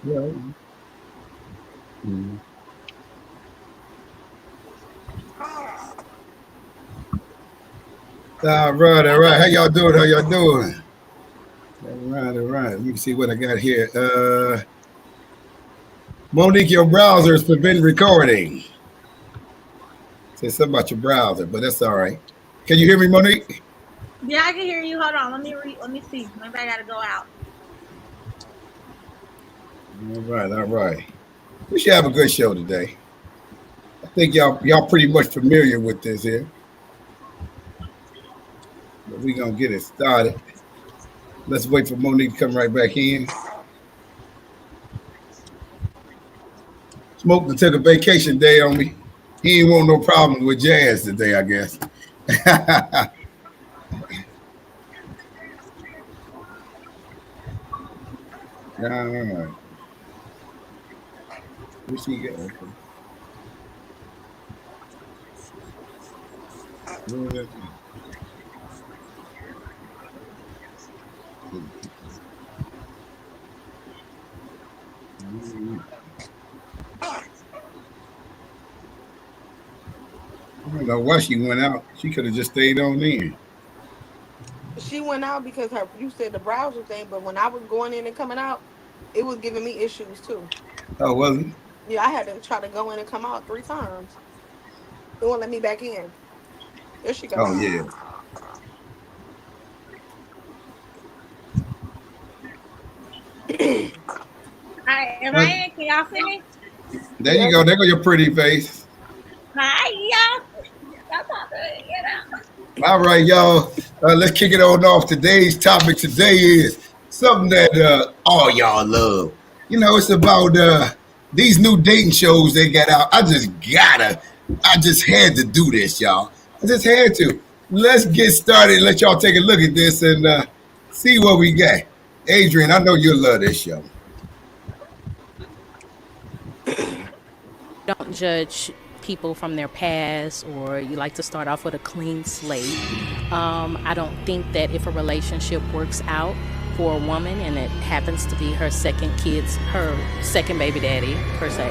Yeah. Mm. All right, all right. How y'all doing? How y'all doing? All right, all right. Let me see what I got here. Monique, your browser has been recording. Say something about your browser, but that's all right. Can you hear me, Monique? Yeah, I can hear you. Hold on. Let me see. Maybe I gotta go out. All right, all right. We should have a good show today. I think y'all pretty much familiar with this here, but we gonna get it started. Let's wait for Monique to come right back in. Smoke took a vacation day on me. He ain't want no problems with jazz today, I guess. All right. Where she go? Okay. I don't know why she went out. She could have just stayed on in. She went out because you said the browser thing, but when I was going in and coming out, it was giving me issues too. Oh, wasn't? Yeah, I had to try to go in and come out 3 times. It won't let me back in. There she go. Oh yeah. Hi, am Uh, I in? Can y'all see me? there you Yes. go. There go your pretty face. Hi, y'all. Y'all talking to me, All right, y'all. Let's kick it on off. Today's topic today is something that all y'all love. You know, it's about these new dating shows they got out. I just had to do this, y'all. I just had to. Let's get started and let y'all take a look at this and see what we got. Adrian, I know you'll love this show. Don't judge people from their past, or you like to start off with a clean slate. I don't think that if a relationship works out for a woman and it happens to be her second baby daddy per se,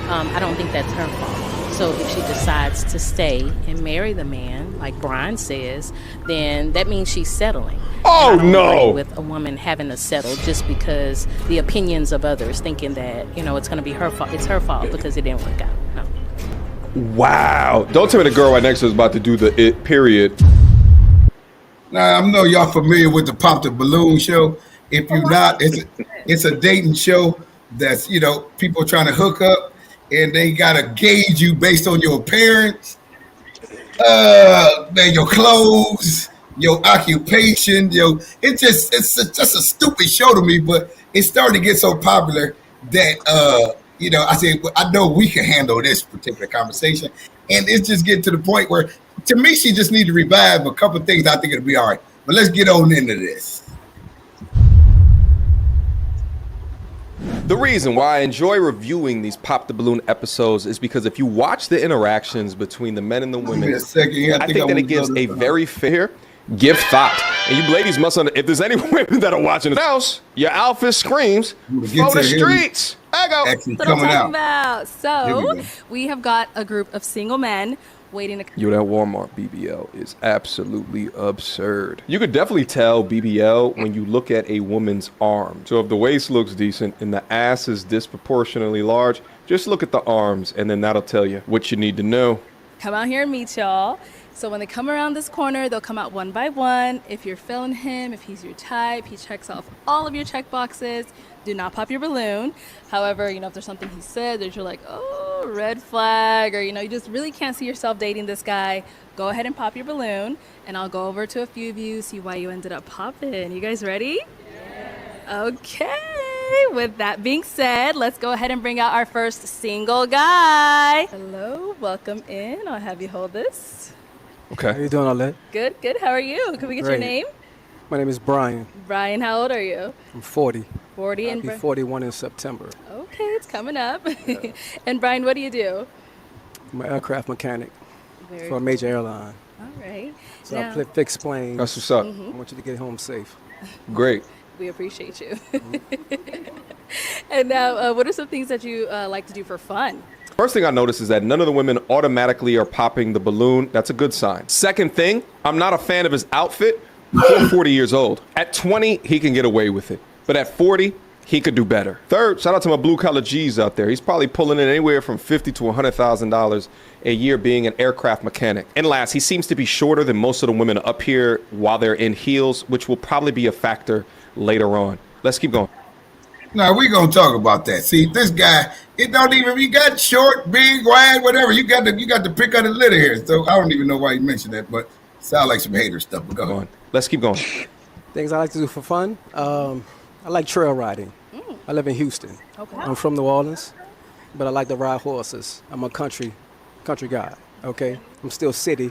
I don't think that's her fault. So if she decides to stay and marry the man, like Brian says, then that means she's settling. Oh And I don't agree no! with a woman having to settle just because the opinions of others thinking that, it's going to be her fault. It's her fault because it didn't work out. No. Wow! Don't tell me the girl right next to us is about to do the it period. Now I know y'all familiar with the Pop the Balloon show. If you're not, it's a dating show that's people trying to hook up and they gotta gauge you based on your appearance, man, your clothes, your occupation, it's just a stupid show to me, but it's starting to get so popular that I said, well, I know we can handle this particular conversation, and it's just getting to the point where, to me, she just need to revive a couple of things. I think it'll be all right. But let's get on into this. The reason why I enjoy reviewing these Pop the Balloon episodes is because if you watch the interactions between the men and the Give me women, a second here. I think that it gives a very fair give thought. And you ladies must if there's any women that are watching this house, your outfit screams for the streets. I go. Actually That's what I'm coming talking out. about. So Here we have got a group of single men waiting to. Yo, that Walmart BBL is absolutely absurd. You could definitely tell BBL when you look at a woman's arm. So if the waist looks decent and the ass is disproportionately large, just look at the arms and then that'll tell you what you need to know. Come out here and meet y'all. So when they come around this corner, they'll come out one by one. If you're feeling him, if he's your type, he checks off all of your check boxes. Do not pop your balloon. However, if there's something he said that you're like, oh, red flag, or, you just really can't see yourself dating this guy, go ahead and pop your balloon, and I'll go over to a few of you, see why you ended up popping. You guys ready? Yeah. Okay. With that being said, let's go ahead and bring out our first single guy. Hello, welcome in. I'll have you hold this. Okay. How you doing, Alette? Good. How are you? Can we get your Great. name? My name is Brian. Brian, how old are you? I'm 40. 40 I'll and be 41 in September. Okay, it's coming up. And Brian, what do you do? I'm an aircraft mechanic Very for a major airline. All right. So Now- I fix planes. That's what's up. I want you to get home safe. Great. We appreciate you. And now, what are some things that you like to do for fun? First thing I notice is that none of the women automatically are popping the balloon. That's a good sign. Second thing, I'm not a fan of his outfit. He's 40 years old. At 20, he can get away with it. But at 40, he could do better. Third, shout out to my blue collar G's out there. He's probably pulling in anywhere from $50,000 to $100,000 a year being an aircraft mechanic. And last, he seems to be shorter than most of the women up here while they're in heels, which will probably be a factor later on. Let's keep going. Now we gonna talk about that. See, this guy, it don't even. You got short, big, wide, whatever. You got to pick on the litter here. So I don't even know why you mentioned that, but sound like some hater stuff. But go ahead. Let's keep going. Things I like to do for fun. I like trail riding. I live in Houston. Okay. I'm from New Orleans, but I like to ride horses. I'm a country guy. Okay. I'm still city,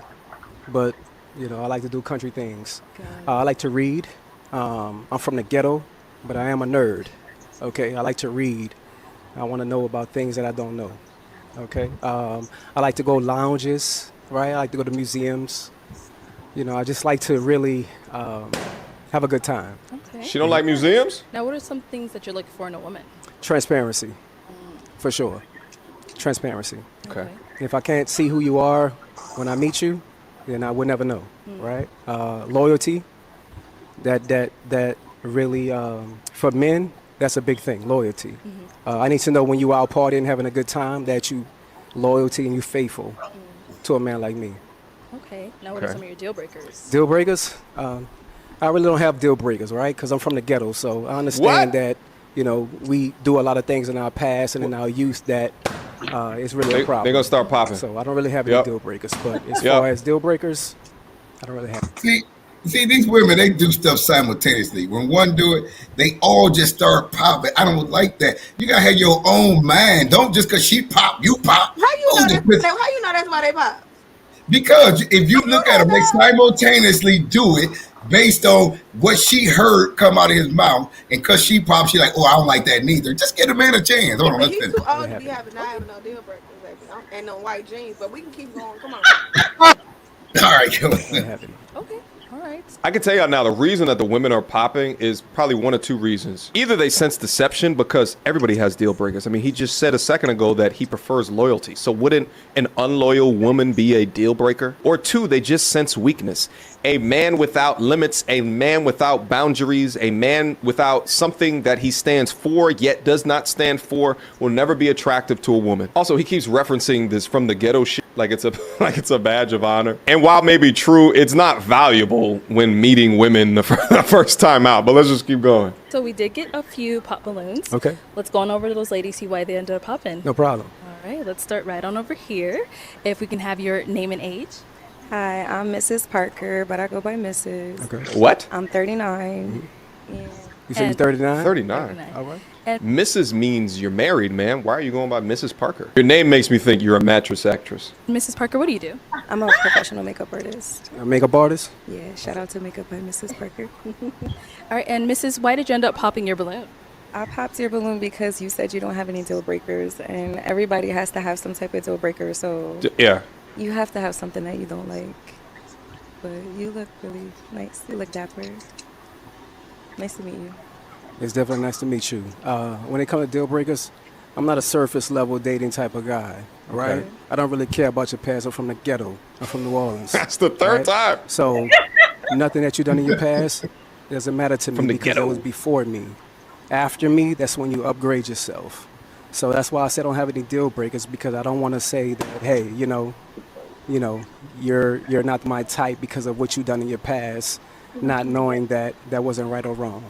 but I like to do country things. I like to read. I'm from the ghetto, but I am a nerd. Okay. I like to read. I want to know about things that I don't know. Okay. I like to go lounges. Right. I like to go to museums. I just like to really have a good time. Okay. She don't like museums? Now, what are some things that you're looking for in a woman? Transparency, for sure. Transparency. Okay. If I can't see who you are when I meet you, then I would never know, right? Loyalty, that really, for men, that's a big thing, loyalty. I need to know when you out partying, having a good time, that you loyalty and you faithful to a man like me. Okay. Now, what are some of your deal breakers? Deal breakers? I really don't have deal breakers, right? Because I'm from the ghetto, so I understand that, we do a lot of things in our past and in our youth that is really a problem. They're going to start popping. So I don't really have any deal breakers. But as far as deal breakers, I don't really have. See, these women, they do stuff simultaneously. When one do it, they all just start popping. I don't like that. You got to have your own mind. Don't just because she pop, you pop. How you know that's why they pop? Because if you look at them, they simultaneously do it based on what she heard come out of his mouth, and because she popped, she like, oh, I don't like that neither. Just give the man a chance. Hold on, let's He's finish. too old to be having no deal breakers, baby. And no white jeans, but we can keep going. Come on. All right, go ahead. Okay. All right. I can tell y'all now, the reason that the women are popping is probably one of two reasons. Either they sense deception because everybody has deal breakers. I mean, he just said a second ago that he prefers loyalty. So wouldn't an unloyal woman be a deal breaker? Or two, they just sense weakness. A man without limits, a man without boundaries, a man without something that he stands for yet does not stand for will never be attractive to a woman. Also, he keeps referencing this from the ghetto shit like it's a badge of honor. And while maybe true, it's not valuable when meeting women the first time out. But let's just keep going. So we did get a few pop balloons. Okay. Let's go on over to those ladies, see why they ended up popping. No problem. All right. Let's start right on over here. If we can have your name and age. Hi, I'm Mrs. Parker, but I go by Mrs. Okay. What? I'm 39. Yeah. You said you're 39? 39. All right. And Mrs. means you're married, man. Why are you going by Mrs. Parker? Your name makes me think you're a mattress actress. Mrs. Parker, what do you do? I'm a professional makeup artist. A makeup artist? Yeah, shout out to Makeup by Mrs. Parker. All right. And Mrs., why did you end up popping your balloon? I popped your balloon because you said you don't have any deal breakers, and everybody has to have some type of deal breaker, so Yeah. you have to have something that you don't like. But you look really nice. You look dapper. Nice to meet you. It's definitely nice to meet you. When it comes to deal breakers, I'm not a surface level dating type of guy, right? Okay. I don't really care about your past. I'm from the ghetto. I'm from New Orleans. That's the third time. So nothing that you've done in your past doesn't matter to me From the because ghetto. it was before me. After me, that's when you upgrade yourself. So that's why I said I don't have any deal breakers, because I don't want to say that, hey, you're not my type because of what you've done in your past, not knowing that that wasn't right or wrong.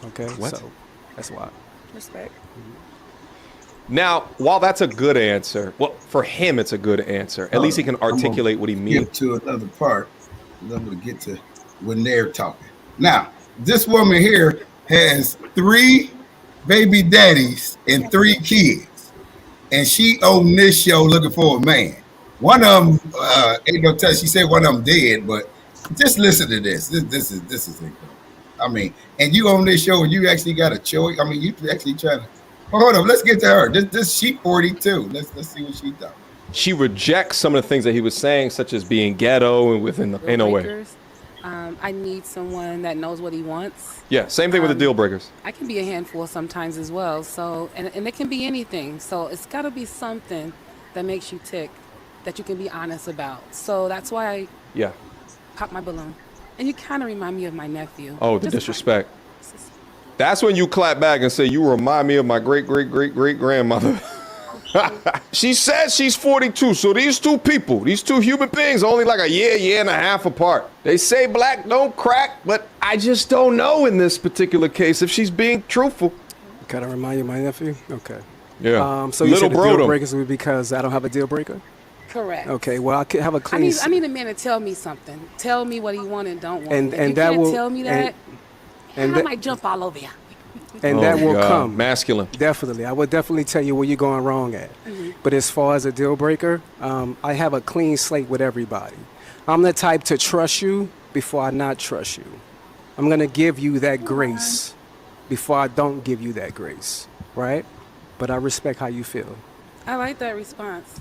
Okay? What? So that's why. Respect. Now, while that's a good answer, well, for him, it's a good answer. At least he can articulate what he means. Get to another part. I'm going to get to when they're talking. Now, this woman here has 3 baby daddies and 3 kids, and she on this show looking for a man. One of them ain't no tell. She said one of them dead, but just listen to this. This is incredible. I mean, and you on this show, and you actually got a choice. I mean, you actually trying to. Hold on, let's get to her. This she 42. Let's see what she done. She rejects some of the things that he was saying, such as being ghetto and within the, ain't no way. Breakers. I need someone that knows what he wants. Yeah, same thing with the deal breakers. I can be a handful sometimes as well. So, and it can be anything. So it's got to be something that makes you tick, that you can be honest about. So that's why I Yeah. pop my balloon. And you kind of remind me of my nephew. Oh, the Just disrespect. That's when you clap back and say, you remind me of my great, great, great, great grandmother. She says she's 42, so these two people, these two human beings, are only like a year and a half apart. They say black don't crack, but I just don't know in this particular case if she's being truthful. Kind of remind you of my nephew? Okay. Yeah. So you Little said the bro deal breakers would be because I don't have a deal breaker? Correct. Okay, well, I could have a clean... I need a man to tell me something. Tell me what he want and don't want. And- If and you that can't will- tell me that, and I that- might jump all over you. And Oh, that will God. come. Masculine. Definitely. I would definitely tell you where you're going wrong at. But as far as a deal breaker, I have a clean slate with everybody. I'm the type to trust you before I not trust you. I'm going to give you that grace before I don't give you that grace, right? But I respect how you feel. I like that response.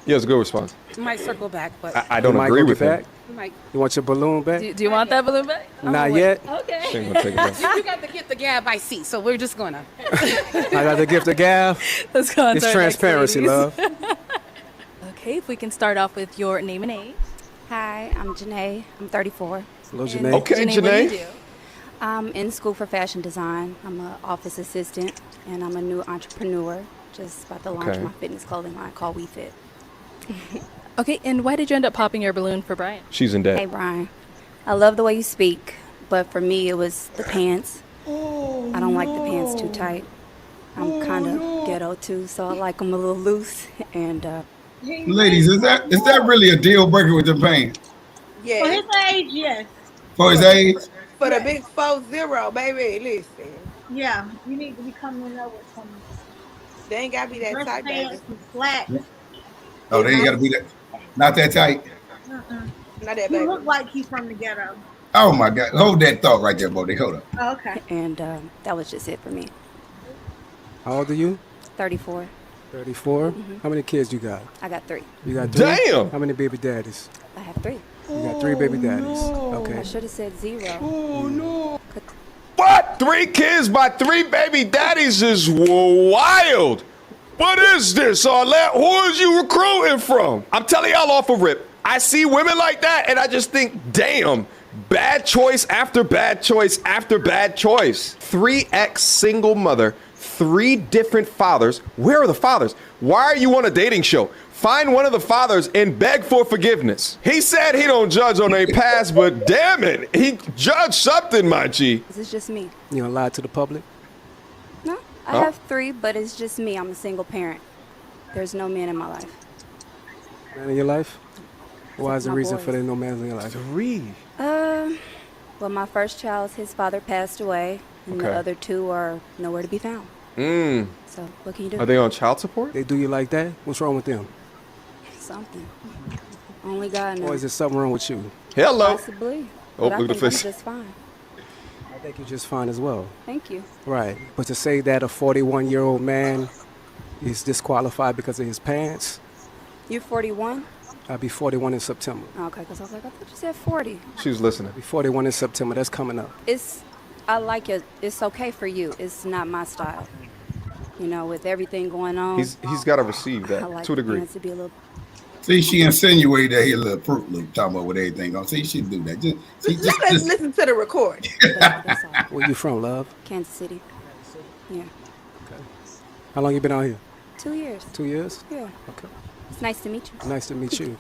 Yeah, it's a good response. Might circle back, but I don't You might agree go with get him. back? might. You want your balloon back? Do you want that balloon back? Not yet. Okay. She ain't gonna take it back. You got to get the gab I see, so we're just gonna. I got the gift of gab. Let's go on It's to our next transparency, ladies. love. Okay, if we can start off with your name and age. Hi, I'm Janae. I'm 34. Hello, And Janae. Okay, Janae, what do you Janae. do? I'm in school for fashion design. I'm an office assistant, and I'm a new entrepreneur. Just about to launch Okay. my fitness clothing line called WeFit. Okay, and why did you end up popping your balloon for Brian? She's in Hey, debt. Brian. I love the way you speak, but for me, it was the pants. I don't like the pants too tight. I'm kind of ghetto too, so I like them a little loose. And Ladies, is that really a deal breaker with the pain For Yeah. his age, yes. for his age? For the big 40, baby, listen. Yeah, you need to be coming up with some They ain't got to be that dress tight, baby. pants and flat. Oh, they ain't got to be that, not that tight. Not that He baby. look like he's from the ghetto. Oh my God, hold that thought right there, Bodie. Hold up. Oh, okay. and that was just it for me. How old are you? 34. 34? How many kids you got? I got 3. You got 3? Damn! How many baby daddies? I have 3. You got 3 baby daddies. I Okay. should have said 0. What? 3 kids by 3 baby daddies is wild. What is this, Arlette? Who is you recruiting from? I'm telling y'all off a rip. I see women like that and I just think, damn, bad choice after bad choice after bad choice. 3x single mother, 3 different fathers. Where are the fathers? Why are you on a dating show? Find one of the fathers and beg for forgiveness. He said he don't judge on their past, but damn it, he judged something, my G. This is just me. You gonna lie to the public? No, I Oh. have 3, but it's just me. I'm a single parent. There's no man in my life. Man in your life? Why is the My reason boys. for there no man in your life? 3. Well, my first child, his father passed away, and the Okay. other 2 are nowhere to be found. Mm. So what can you do? Are they on child support? They do you like that? What's wrong with them? Something. Only God knows. Or is there something wrong with you? Hello. Possibly. Oh, But I look at the think I'm face. just fine. I think you're just fine as well. Thank you. Right. But to say that a 41-year-old man is disqualified because of his pants, You're 41? I'll be 41 in September. Okay, because I was like, I thought you said 40. She was listening. I'll be 41 in September. That's coming up. I like it. It's okay for you. It's not my style. You know, with everything going on. He's got to receive I that like to a the degree. pants to be a little. See, she insinuated that he a little Fruit Loop talking about with everything on. See, she do that. Let's listen to the recording. That's all. Where you from, love? Kansas City. Yeah. How long you been out here? 2 years. 2 years? Yeah. Okay. It's nice to meet you. Nice to meet you.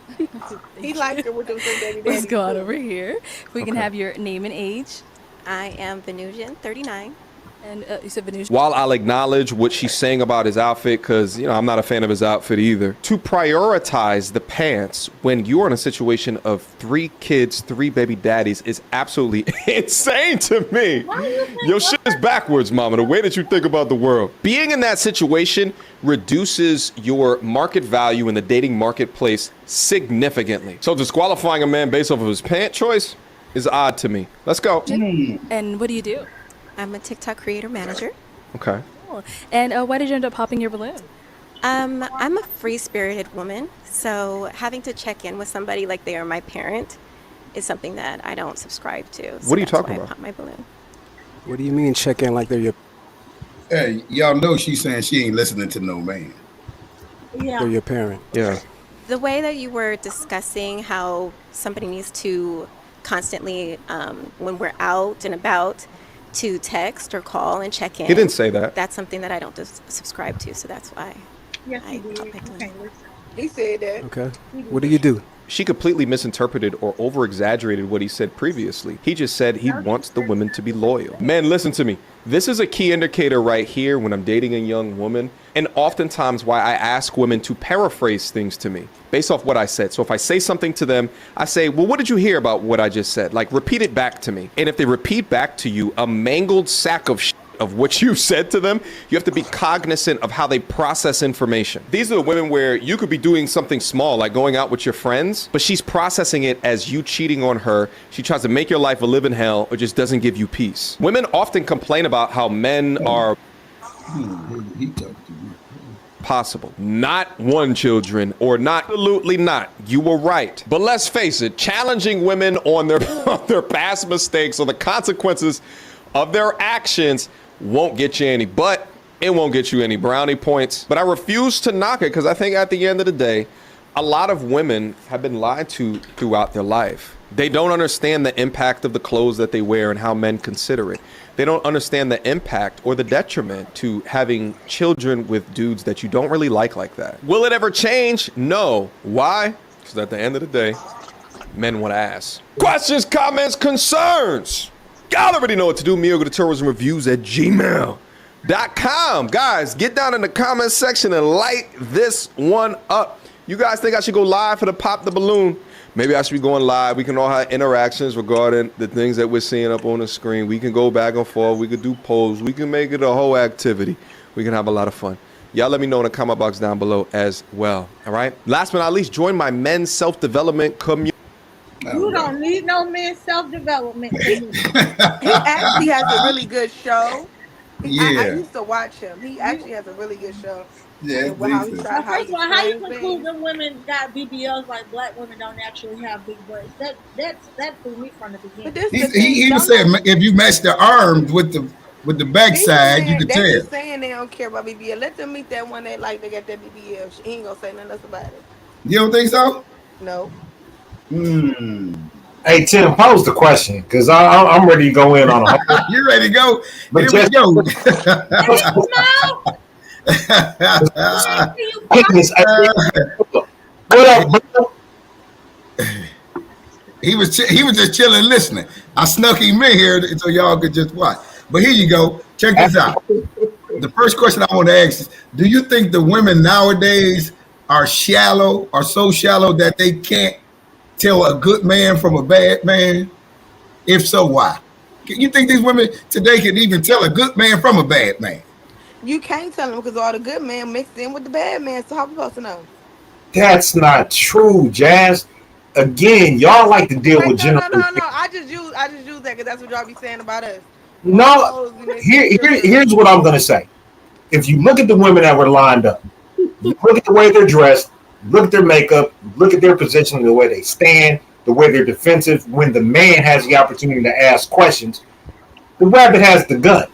He liked it with them three baby Let's daddies. go on over here. If we can Okay. have your name and age. I am Venusian, 39. And you said Venusian. While I'll acknowledge what she's saying about his outfit, because, I'm not a fan of his outfit either, to prioritize the pants when you're in a situation of 3 kids, 3 baby daddies is absolutely insane to me. Your shit is backwards, mama, the way that you think about the world. Being in that situation reduces your market value in the dating marketplace significantly. So disqualifying a man based off of his pant choice is odd to me. Let's go. And what do you do? I'm a TikTok creator manager. Okay. Cool. And why did you end up popping your balloon? I'm a free-spirited woman, so having to check in with somebody like they are my parent is something that I don't subscribe to. So What are you that's talking why I about? pop my balloon. What do you mean check in like they're your Hey, y'all know she's saying she ain't listening to no man. Yeah. parent? Yeah. The way that you were discussing how somebody needs to constantly, when we're out and about, to text or call and check in. He didn't say that. That's something that I don't subscribe to, so that's why. Yes, I he did. pop my You balloon. can't listen. He said that. Okay. What do you do? She completely misinterpreted or over exaggerated what he said previously. He just said he wants the women to be loyal. Men, listen to me. This is a key indicator right here when I'm dating a young woman, and oftentimes why I ask women to paraphrase things to me based off what I said. So if I say something to them, I say, well, what did you hear about what I just said? Like, repeat it back to me. And if they repeat back to you a mangled sack of shit of what you said to them, you have to be cognizant of how they process information. These are the women where you could be doing something small, like going out with your friends, but she's processing it as you cheating on her. She tries to make your life a living hell or just doesn't give you peace. Women often complain about how men are possible. Not one, children, or not. Absolutely not. You were right. But let's face it, challenging women on their, on their past mistakes or the consequences of their actions won't get you any, but it won't get you any brownie points. But I refuse to knock it because I think at the end of the day, a lot of women have been lied to throughout their life. They don't understand the impact of the clothes that they wear and how men consider it. They don't understand the impact or the detriment to having children with dudes that you don't really like that. Will it ever change? No. Why? Because at the end of the day, men want to ask. Questions, comments, concerns. Y'all already know what to do. Mio go to tourismreviews@gmail.com. Guys, get down in the comment section and light this one up. You guys think I should go live for the Pop the Balloon? Maybe I should be going live. We can all have interactions regarding the things that we're seeing up on the screen. We can go back and forth. We could do polls. We can make it a whole activity. We can have a lot of fun. Y'all let me know in the comment box down below as well. All right. Last but not least, join my men's self-development community. You don't need no men's self-development. He actually has a really good show. I Yeah. used to watch him. He actually has a really good show. Yeah, And how he decent. tried, First of all, how you explains conclude things. them women got BBLs like black women don't actually have big butts? That threw me from the beginning. But this He, the thing, he was some saying if you match the arms with the they backside, you could they tell. be saying they don't care about BBL. Let them meet that one that like they got that BBL. He ain't gonna say nothing else about it. You don't think so? No. Hey Tim, pose the question because I'm ready to go in on a You ready to go? But Here we go. What up, bro? He was just chilling, listening. I snuck him in here so y'all could just watch. But here you go. Check this out. The first question I want to ask is: do you think the women nowadays are shallow, are so shallow that they can't tell a good man from a bad man? If so, why? You think these women today can even tell a good man from a bad man? You can't tell them because all the good men mixed in with the bad man. So how we supposed to know? That's not true, Jazz. Again, y'all like to deal with No. general. I just use that because that's what y'all be saying about us. No, here's what I'm gonna say. If you look at the women that were lined up, you look at the way they're dressed, look at their makeup, look at their position, the way they stand, the way they're defensive. When the man has the opportunity to ask questions, the rabbit has the gun,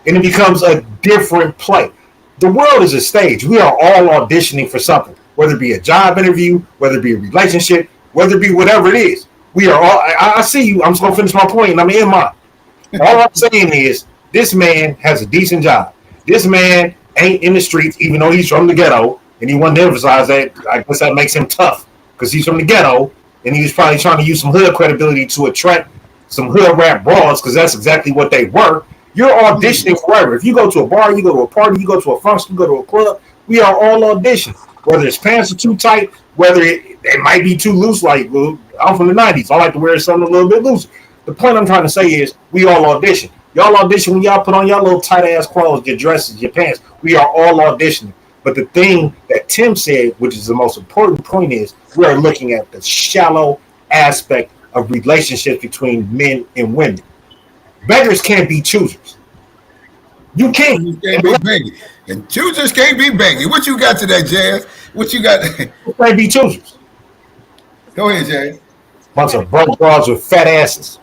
and it becomes a different play. The world is a stage. We are all auditioning for something, whether it be a job interview, whether it be a relationship, whether it be whatever it is. We are all. I see you. I'm just gonna finish my point, and I'm in mine. All I'm saying is this man has a decent job. This man ain't in the streets, even though he's from the ghetto, and he wanted to emphasize that. I guess that makes him tough because he's from the ghetto, and he was probably trying to use some hood credibility to attract some hood rap broads because that's exactly what they were. You're auditioning forever. If you go to a bar, you go to a party, you go to a function, you go to a club, we are all auditioning. Whether his pants are too tight, whether it might be too loose, like, well, I'm from the 90s. I like to wear something a little bit looser. The point I'm trying to say is we all audition. Y'all audition when y'all put on your little tight-ass clothes, your dresses, your pants. We are all auditioning. But the thing that Tim said, which is the most important point, is we are looking at the shallow aspect of relationships between men and women. Beggars can't be choosers. You can't. You can't be begging. And choosers can't be begging. What you got to that, Jazz? What you got? Can't be choosers. Go ahead, Jazz. Bunch of broke bras with fat asses.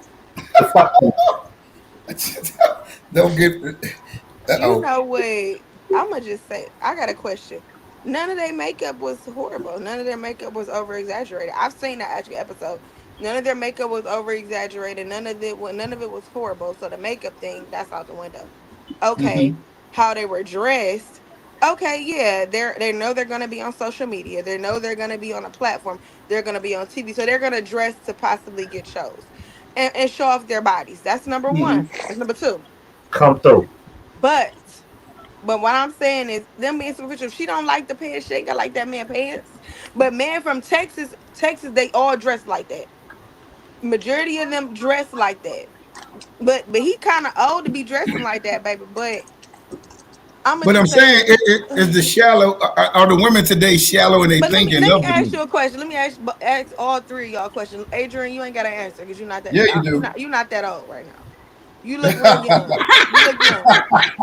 Don't get. You know what? I'm gonna just say, I got a question. None of their makeup was horrible. None of their makeup was over exaggerated. I've seen that actually episode. None of their makeup was over exaggerated. None of it was horrible. So the makeup thing, that's out the window. Okay, how they were dressed. Okay, yeah, they know they're gonna be on social media. They know they're gonna be on a platform. They're gonna be on TV. So they're gonna dress to possibly get shows and show off their bodies. That's number one. That's number two. Come through. But what I'm saying is, them being superficial. If she don't like the pants, she ain't gonna like that man pants. But man from Texas, they all dress like that. Majority of them dress like that. But he kind of old to be dressing like that, baby. But I'm saying, is the shallow? Are the women today shallow and they thinking? Let me ask you a question. Let me ask all three of y'all a question. Adrian, you ain't got to answer because you're not that. Yeah, you do. You're not that old right now. You look real young. You look young.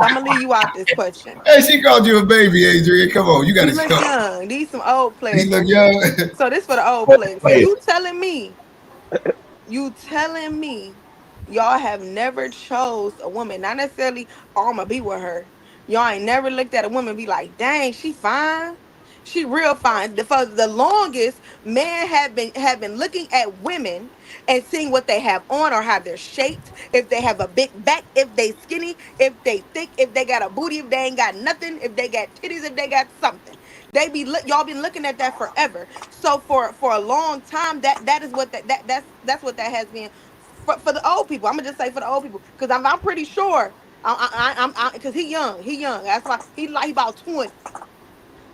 I'm gonna leave you out this question. Hey, she called you a baby, Adrian. Come on, you got to look young. These some old players. You look young. So this for the old players. So you telling me, y'all have never chose a woman, not necessarily, I'm gonna be with her. Y'all ain't never looked at a woman and be like, dang, she fine. She real fine. For the longest, men have been looking at women and seeing what they have on or how they're shaped, if they have a big back, if they skinny, if they thick, if they got a booty, if they ain't got nothing, if they got titties, if they got something. Y'all been looking at that forever. So for a long time, that is what that's what that has been for the old people. I'm gonna just say for the old people, because I'm pretty sure I'm because he young. That's why he about 20.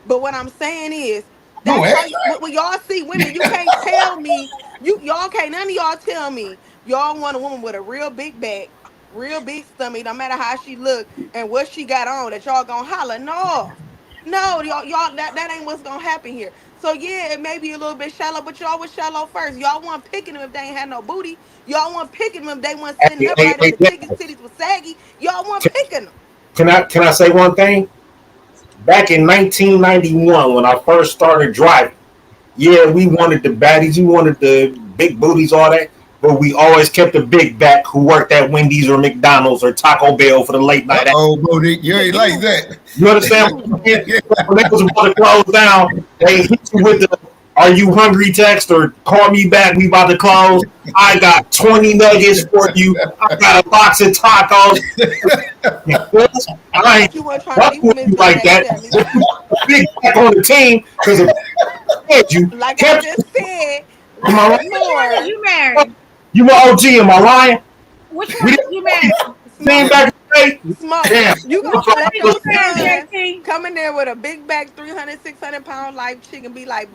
But what I'm saying is, when y'all see women, you can't tell me, y'all can't, none of y'all tell me y'all want a woman with a real big back, real big stomach, no matter how she look and what she got on, that y'all gonna holler. No, y'all that ain't what's gonna happen here. So yeah, it may be a little bit shallow, but y'all was shallow first. Y'all weren't picking them if they ain't had no booty. Y'all weren't picking them if they weren't sitting up right if the titties was saggy. Y'all weren't picking them. Can I say one thing? Back in 1991, when I first started driving, yeah, we wanted the baddies, we wanted the big booties, all that, but we always kept a big back who worked at Wendy's or McDonald's or Taco Bell for the late night. Oh, Bodie, you ain't like that. You understand? When they was about to close down, they hit you with the "Are you hungry?" text or "Call me back, we about to close. I got 20 nuggets for you. I got a box of tacos." I ain't fucking with you like that. Big back on the team because of you. Like I just said, am I Which one did you marry? You my OG, am I lying? Which one did you marry? Same back in the day. Smoke. Damn. You gonna let your son come in there with a big back, 300, 600-pound life chick and be like,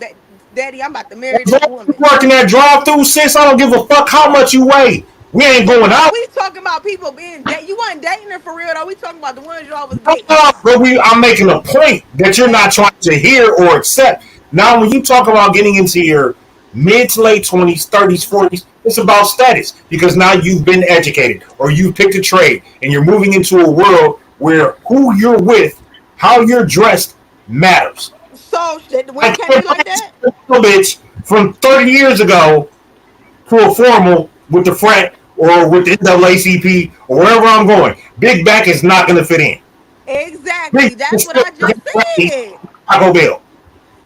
"Daddy, I'm about to marry this woman." Working that drive-through, sis. I don't give a fuck how much you weigh. We ain't going out. We talking about people being you wasn't dating her for real though. We talking about the ones y'all was dating. But I'm making a point that you're not trying to hear or accept. Now, when you talk about getting into your mid to late 20s, 30s, 40s, it's about status because now you've been educated or you've picked a trade and you're moving into a world where who you're with, how you're dressed matters. So, when can't be like that? A bitch from 30 years ago to a formal with the front or with the NAACP or wherever I'm going. Big back is not going to fit in. Exactly. That's what I just said. Taco Bell.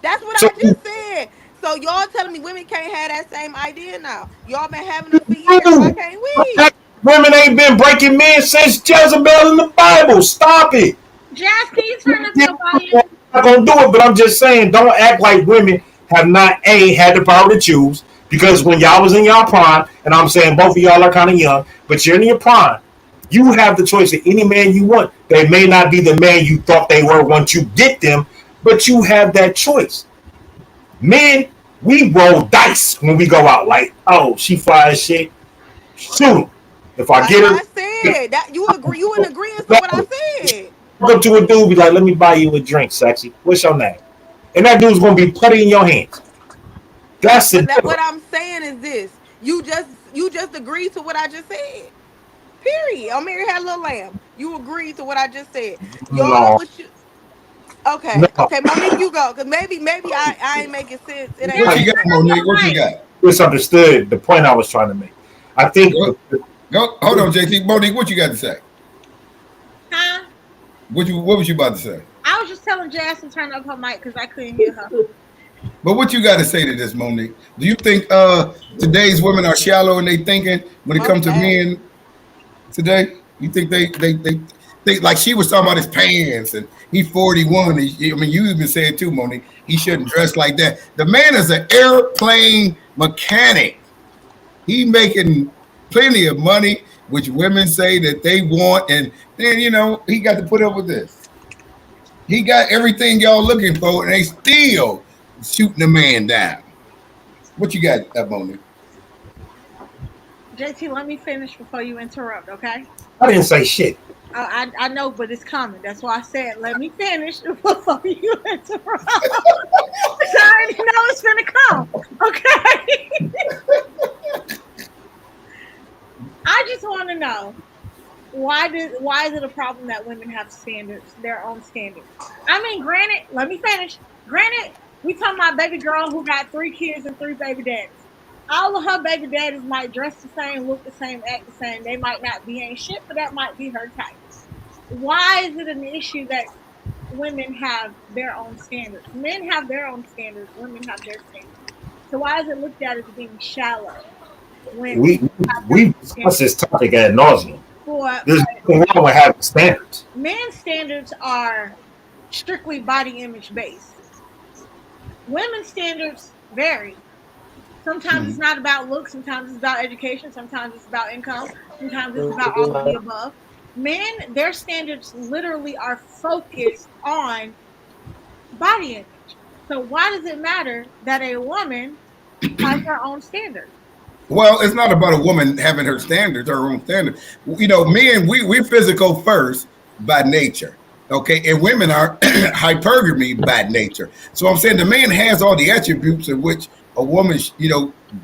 That's what I just said. So y'all telling me women can't have that same idea now? Y'all been having it for years. Why can't we? Women ain't been breaking men since Jezebel in the Bible. Stop it. Jazz, can you turn up your volume? I'm not gonna do it, but I'm just saying, don't act like women have not had the power to choose. Because when y'all was in y'all prime, and I'm saying both of y'all are kind of young, but you're in your prime, you have the choice of any man you want. They may not be the man you thought they were once you get them, but you have that choice. Men, we roll dice when we go out. Like, oh, she fly as shit. Shoot. If I get her, I said that you agree. You in agreement with what I said. Go up to a dude, be like, "Let me buy you a drink, sexy. What's your name?" And that dude's gonna be putty in your hands. That's it. What I'm saying is this: you just agreed to what I just said. Period. I'm Mary had a little lamb. You agreed to what I just said. Y'all, okay, okay, Monique, you go, cause maybe I ain't making sense. It ain't what you got, Monique? What you got? misunderstood the point I was trying to make. I think. Go. Hold on, JT. Monique, what you got to say? Huh? What was you about to say? I was just telling Jazz to turn up her mic because I couldn't hear her. But what you got to say to this, Monique? Do you think today's women are shallow in their thinking when it comes to men today? You think they think like she was talking about his pants and he's 41. I mean, you even said too, Monique, he shouldn't dress like that. The man is an airplane mechanic. He making plenty of money, which women say that they want, and then he got to put up with this. He got everything y'all looking for, and they still shooting the man down. What you got, Monique? JT, let me finish before you interrupt, okay? I didn't say shit. I know, but it's coming. That's why I said let me finish before you interrupt. I already know it's gonna come, okay? I just want to know why is it a problem that women have standards, their own standards? I mean, granted, let me finish. Granted, we talking about baby girl who got 3 kids and 3 baby daddies. All of her baby daddies might dress the same, look the same, act the same. They might not be ain't shit, but that might be her type. Why is it an issue that women have their own standards? Men have their own standards, women have their standards. So why is it looked at as being shallow? When we discussed this topic ad nauseum. There's nothing wrong with having standards. Men's standards are strictly body image based. Women's standards vary. Sometimes it's not about looks, sometimes it's about education, sometimes it's about income, sometimes it's about all of the above. Men, their standards literally are focused on body image. So why does it matter that a woman has her own standards? Well, it's not about a woman having her standards, her own standards. Men, we're physical first by nature. Okay, and women are hypergamy by nature. So I'm saying the man has all the attributes in which a woman,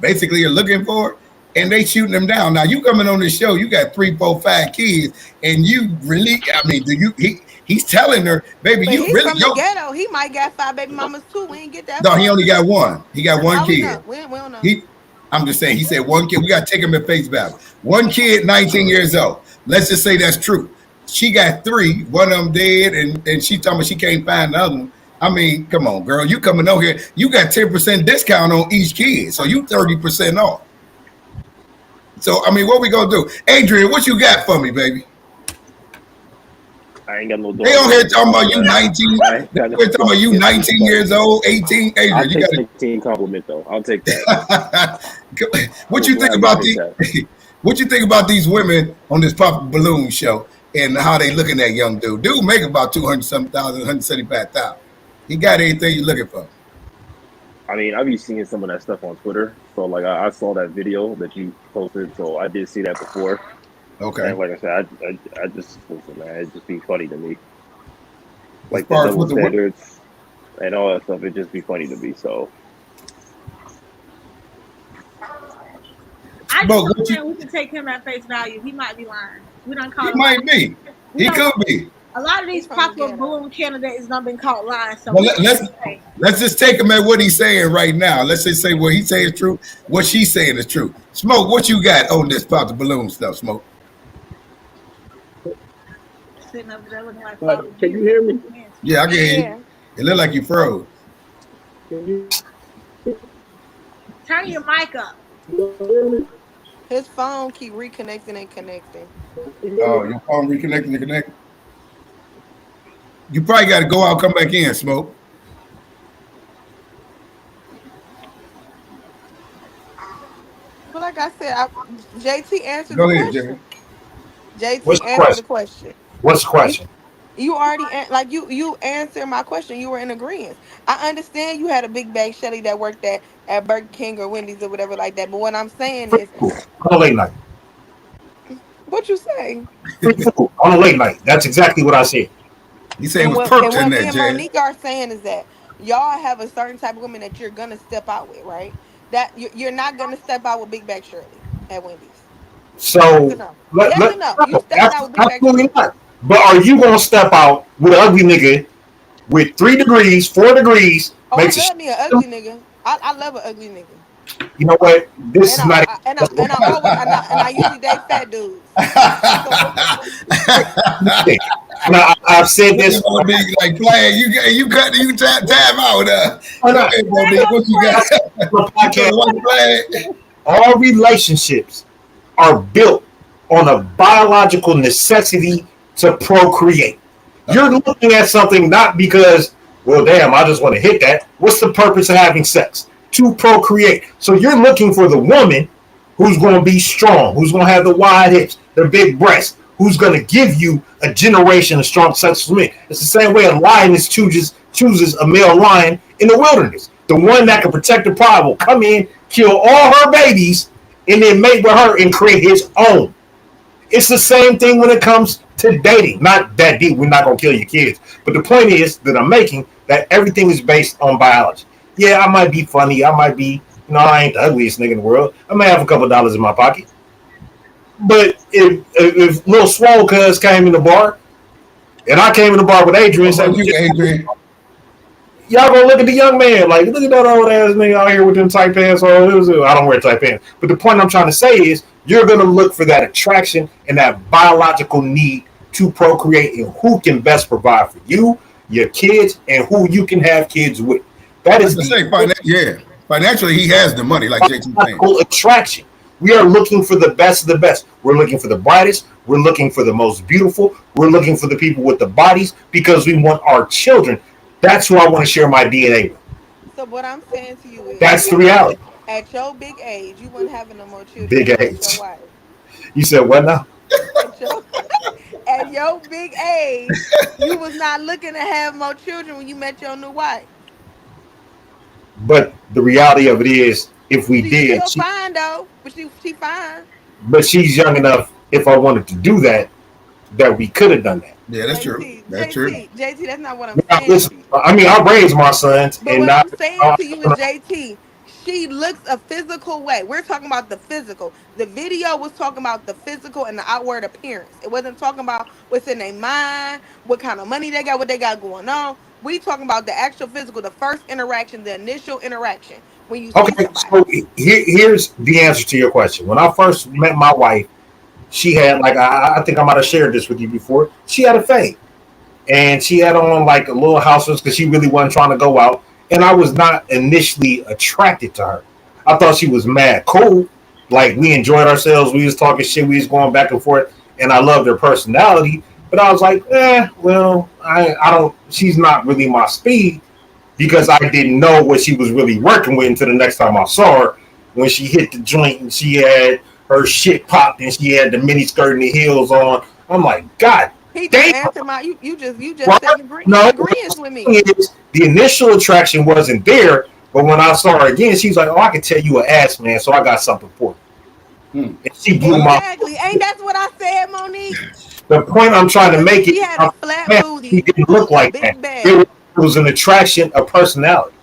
basically are looking for, and they shooting them down. Now you coming on this show, you got 3, 4, 5 kids, and you really, he's telling her, baby, but you he's really from the ghetto. He might got 5 baby mamas too. We ain't get that. No, he only got one. He got one kid. We don't know. I'm just saying, he said one kid. We got to take him at face value. One kid, 19 years old. Let's just say that's true. She got 3, one of them dead, and she told me she can't find the other one. I mean, come on, girl. You coming over here, you got 10% discount on each kid. So you 30% off. So, I mean, what we going to do? Adrian, what you got for me, baby? I ain't got no. They on here talking about you 19. They're talking about you 19 years old, 18. Adrian, I'll you got take 18 compliment though. I'll take that. What you think about what you think about these women on this Pop Balloon show and how they looking at young dude? Dude make about 200-something thousand, 175,000. He got anything you looking for? I mean, I be seeing some of that stuff on Twitter. So like I saw that video that you posted, so I did see that before. Okay. And like I said, I just listen, man, it just be funny to me. Like the far as double with the standards and all that stuff, it just be funny to me. So I just don't think we can take him at face value. He might be lying. We don't call him. He might be. He could be. A lot of these popular balloon candidates not been caught lying. So well, let's just take him at what he's saying right now. Let's just say what he's saying is true. What she's saying is true. Smoke, what you got on this Pop the Balloon stuff, Smoke? Sitting up there looking like can you hear me? Yeah, I can hear you. It look like you froze. Turn your mic up. His phone keep reconnecting and connecting. Oh, your phone reconnecting and connecting? You probably got to go out, come back in, Smoke. But like I said, JT answered Go the ahead, question. Jimmy. JT answered the question. What's the question? You already you answered my question. You were in agreement. I understand you had a big bag Shelly that worked at Burger King or Wendy's or whatever like that. But what I'm saying is, on a late night. What you say? On a late night. That's exactly what I said. You say it was perks in there, Jay. What Monique are saying is that y'all have a certain type of woman that you're gonna step out with, right? That you're not gonna step out with Big Bag Shirley at Wendy's. So yes or no? You stepping out with Big Bag absolutely Shirley. not. But are you gonna step out with an ugly nigga with 3 degrees, 4 degrees? Oh, I love me an ugly nigga. I love an ugly nigga. You know what? This is not. I usually date fat dudes. I've said this. Monique, like playing, you tab out. What you got? All relationships are built on a biological necessity to procreate. You're looking at something not because, well, damn, I just want to hit that. What's the purpose of having sex? To procreate. So you're looking for the woman who's going to be strong, who's going to have the wide hips, the big breasts, who's going to give you a generation of strong sexual men. It's the same way a lioness chooses a male lion in the wilderness. The one that can protect the pride will come in, kill all her babies, and then mate with her and create his own. It's the same thing when it comes to dating. Not that deep, we're not going to kill your kids. But the point is that I'm making that everything is based on biology. Yeah, I might be funny. I might be, I ain't the ugliest nigga in the world. I may have a couple dollars in my pocket. But if Lil Swole Cuz came in the bar, and I came in the bar with Adrian, and said, Adrian, y'all gonna look at the young man, like, look at that old ass nigga out here with them tight pants on. I don't wear tight pants. But the point I'm trying to say is, you're gonna look for that attraction and that biological need to procreate and who can best provide for you, your kids, and who you can have kids with. That is financially, he has the money, like JT saying. Attraction. We are looking for the best of the best. We're looking for the brightest. We're looking for the most beautiful. We're looking for the people with the bodies because we want our children. That's who I want to share my DNA with. So what I'm saying to you is, that's the reality. At your big age, you wouldn't have no more children. Big age. You said what now? At your big age, you was not looking to have more children when you met your new wife. But the reality of it is, if we did, she's fine though. But she fine. But she's young enough. If I wanted to do that we could have done that. Yeah, that's true. That's true. JT, that's not what I'm saying. Listen, I mean, I raised my sons, but and what I'm saying to you is, JT, she looks a physical way. We're talking about the physical. The video was talking about the physical and the outward appearance. It wasn't talking about what's in their mind, what kind of money they got, what they got going on. We talking about the actual physical, the first interaction, the initial interaction. When you okay, so here's the answer to your question. When I first met my wife, she had, like, I think I might have shared this with you before. She had a fade, and she had on like a little houses because she really wasn't trying to go out. And I was not initially attracted to her. I thought she was mad cool. Like, we enjoyed ourselves. We was talking shit. We was going back and forth. And I loved her personality. But I was like, well, I don't, she's not really my speed, because I didn't know what she was really working with until the next time I saw her, when she hit the joint and she had her shit popped and she had the mini skirt and the heels on. I'm like, God damn. You just said agreeance with me. The initial attraction wasn't there, but when I saw her again, she was like, oh, I can tell you an ass man, so I got something for you. And she blew exactly. Ain't that's what I said, Monique? The point I'm trying to make she had a flat booty. He didn't look like that. It was an attraction of personality.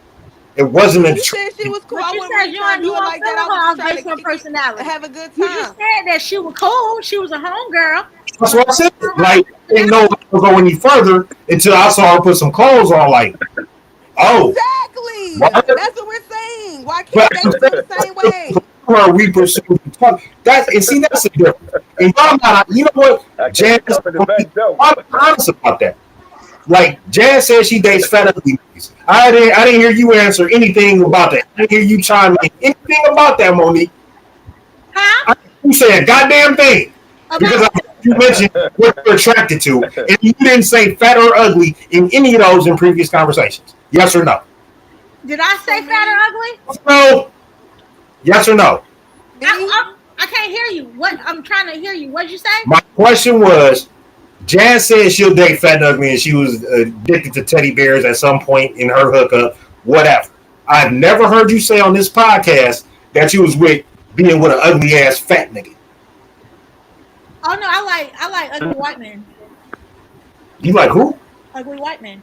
It wasn't a. You said she was cool. I wasn't trying to do it like that. I was trying to personality. Have a good time. You just said that she was cool. She was a homegirl. That's what I said. Like, didn't know to go any further until I saw her put some clothes on. Like, oh, exactly. That's what we're saying. Why can't they do it the same way? We pursue that, and see, that's the difference. And y'all not, you know what, Jazz, I'm honest about that. Like, Jazz says she dates fat ugly niggas. I didn't hear you answer anything about that. I didn't hear you chime in anything about that, Monique. Huh? You said a goddamn thing. Because you mentioned what you're attracted to, and you didn't say fat or ugly in any of those in previous conversations. Yes or no? Did I say fat or ugly? No. Yes or no? I can't hear you. What? I'm trying to hear you. What'd you say? My question was, Jazz said she'll date fat and ugly, and she was addicted to teddy bears at some point in her hookup, whatever. I've never heard you say on this podcast that you was with being with an ugly ass fat nigga. Oh no, I like ugly white men. You like who? Ugly white men.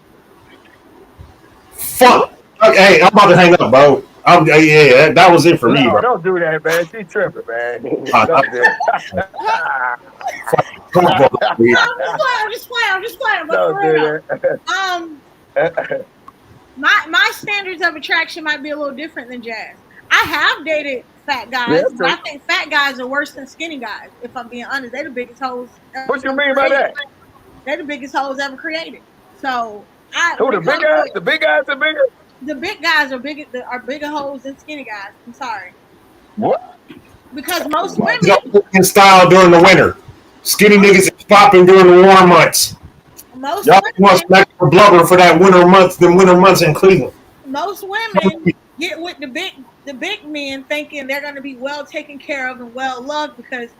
Fuck. Hey, I'm about to hang up, bro. Yeah, that was it for me, bro. Don't do that, man. She tripping, man. Don't do I'm just playing. But for real, my standards of attraction might be a little different than Jazz. I have dated fat Yeah, guys, that's but I true. think fat guys are worse than skinny guys. If I'm being honest, they're the biggest hoes What you ever mean by created. that? They're the biggest hoes ever created. So I, Who when the it big comes guys? to The big guys are bigger. the big guys are bigger hoes than skinny guys. I'm sorry, What? because most You women, know, in style during the winter. Skinny most niggas is popping during the warm months. most Y'all want women some extra blubber for that winter months, them winter months in Cleveland. most women get with the big men thinking they're going to be well taken care of and well loved because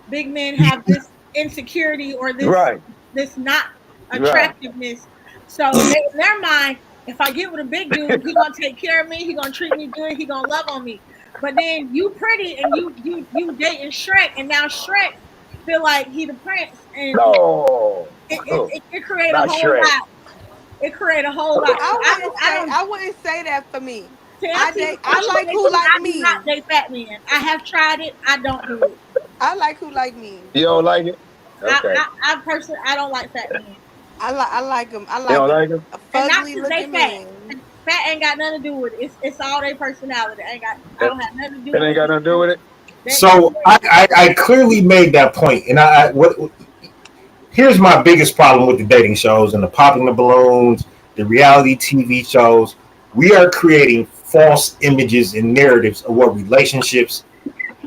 big men have this insecurity or Right. this not Right. attractiveness. So in their mind, if I get with a big dude, he gonna take care of me, he gonna treat me good, he gonna love on me. But then you pretty and you dating Shrek, and now Shrek feel like he the prince, and No. it create a Not whole Shrek. lot. It create a whole lot. So I wouldn't say that for me. to answer your I question, like who JT, like I do not me. date fat men. I have tried it. I don't do it. I like who like me. You don't like it? I Okay. I, I personally I don't like fat men. I like them. I You like don't like it? a And not fugly because they looking fat. man. Fat ain't got nothing to do with it. It's all their personality. I It, don't have nothing to do it with ain't got nothing to do with it. that. So I clearly made that point, and here's my biggest problem with the dating shows and the popping the balloons, the reality TV shows. We are creating false images and narratives of what relationships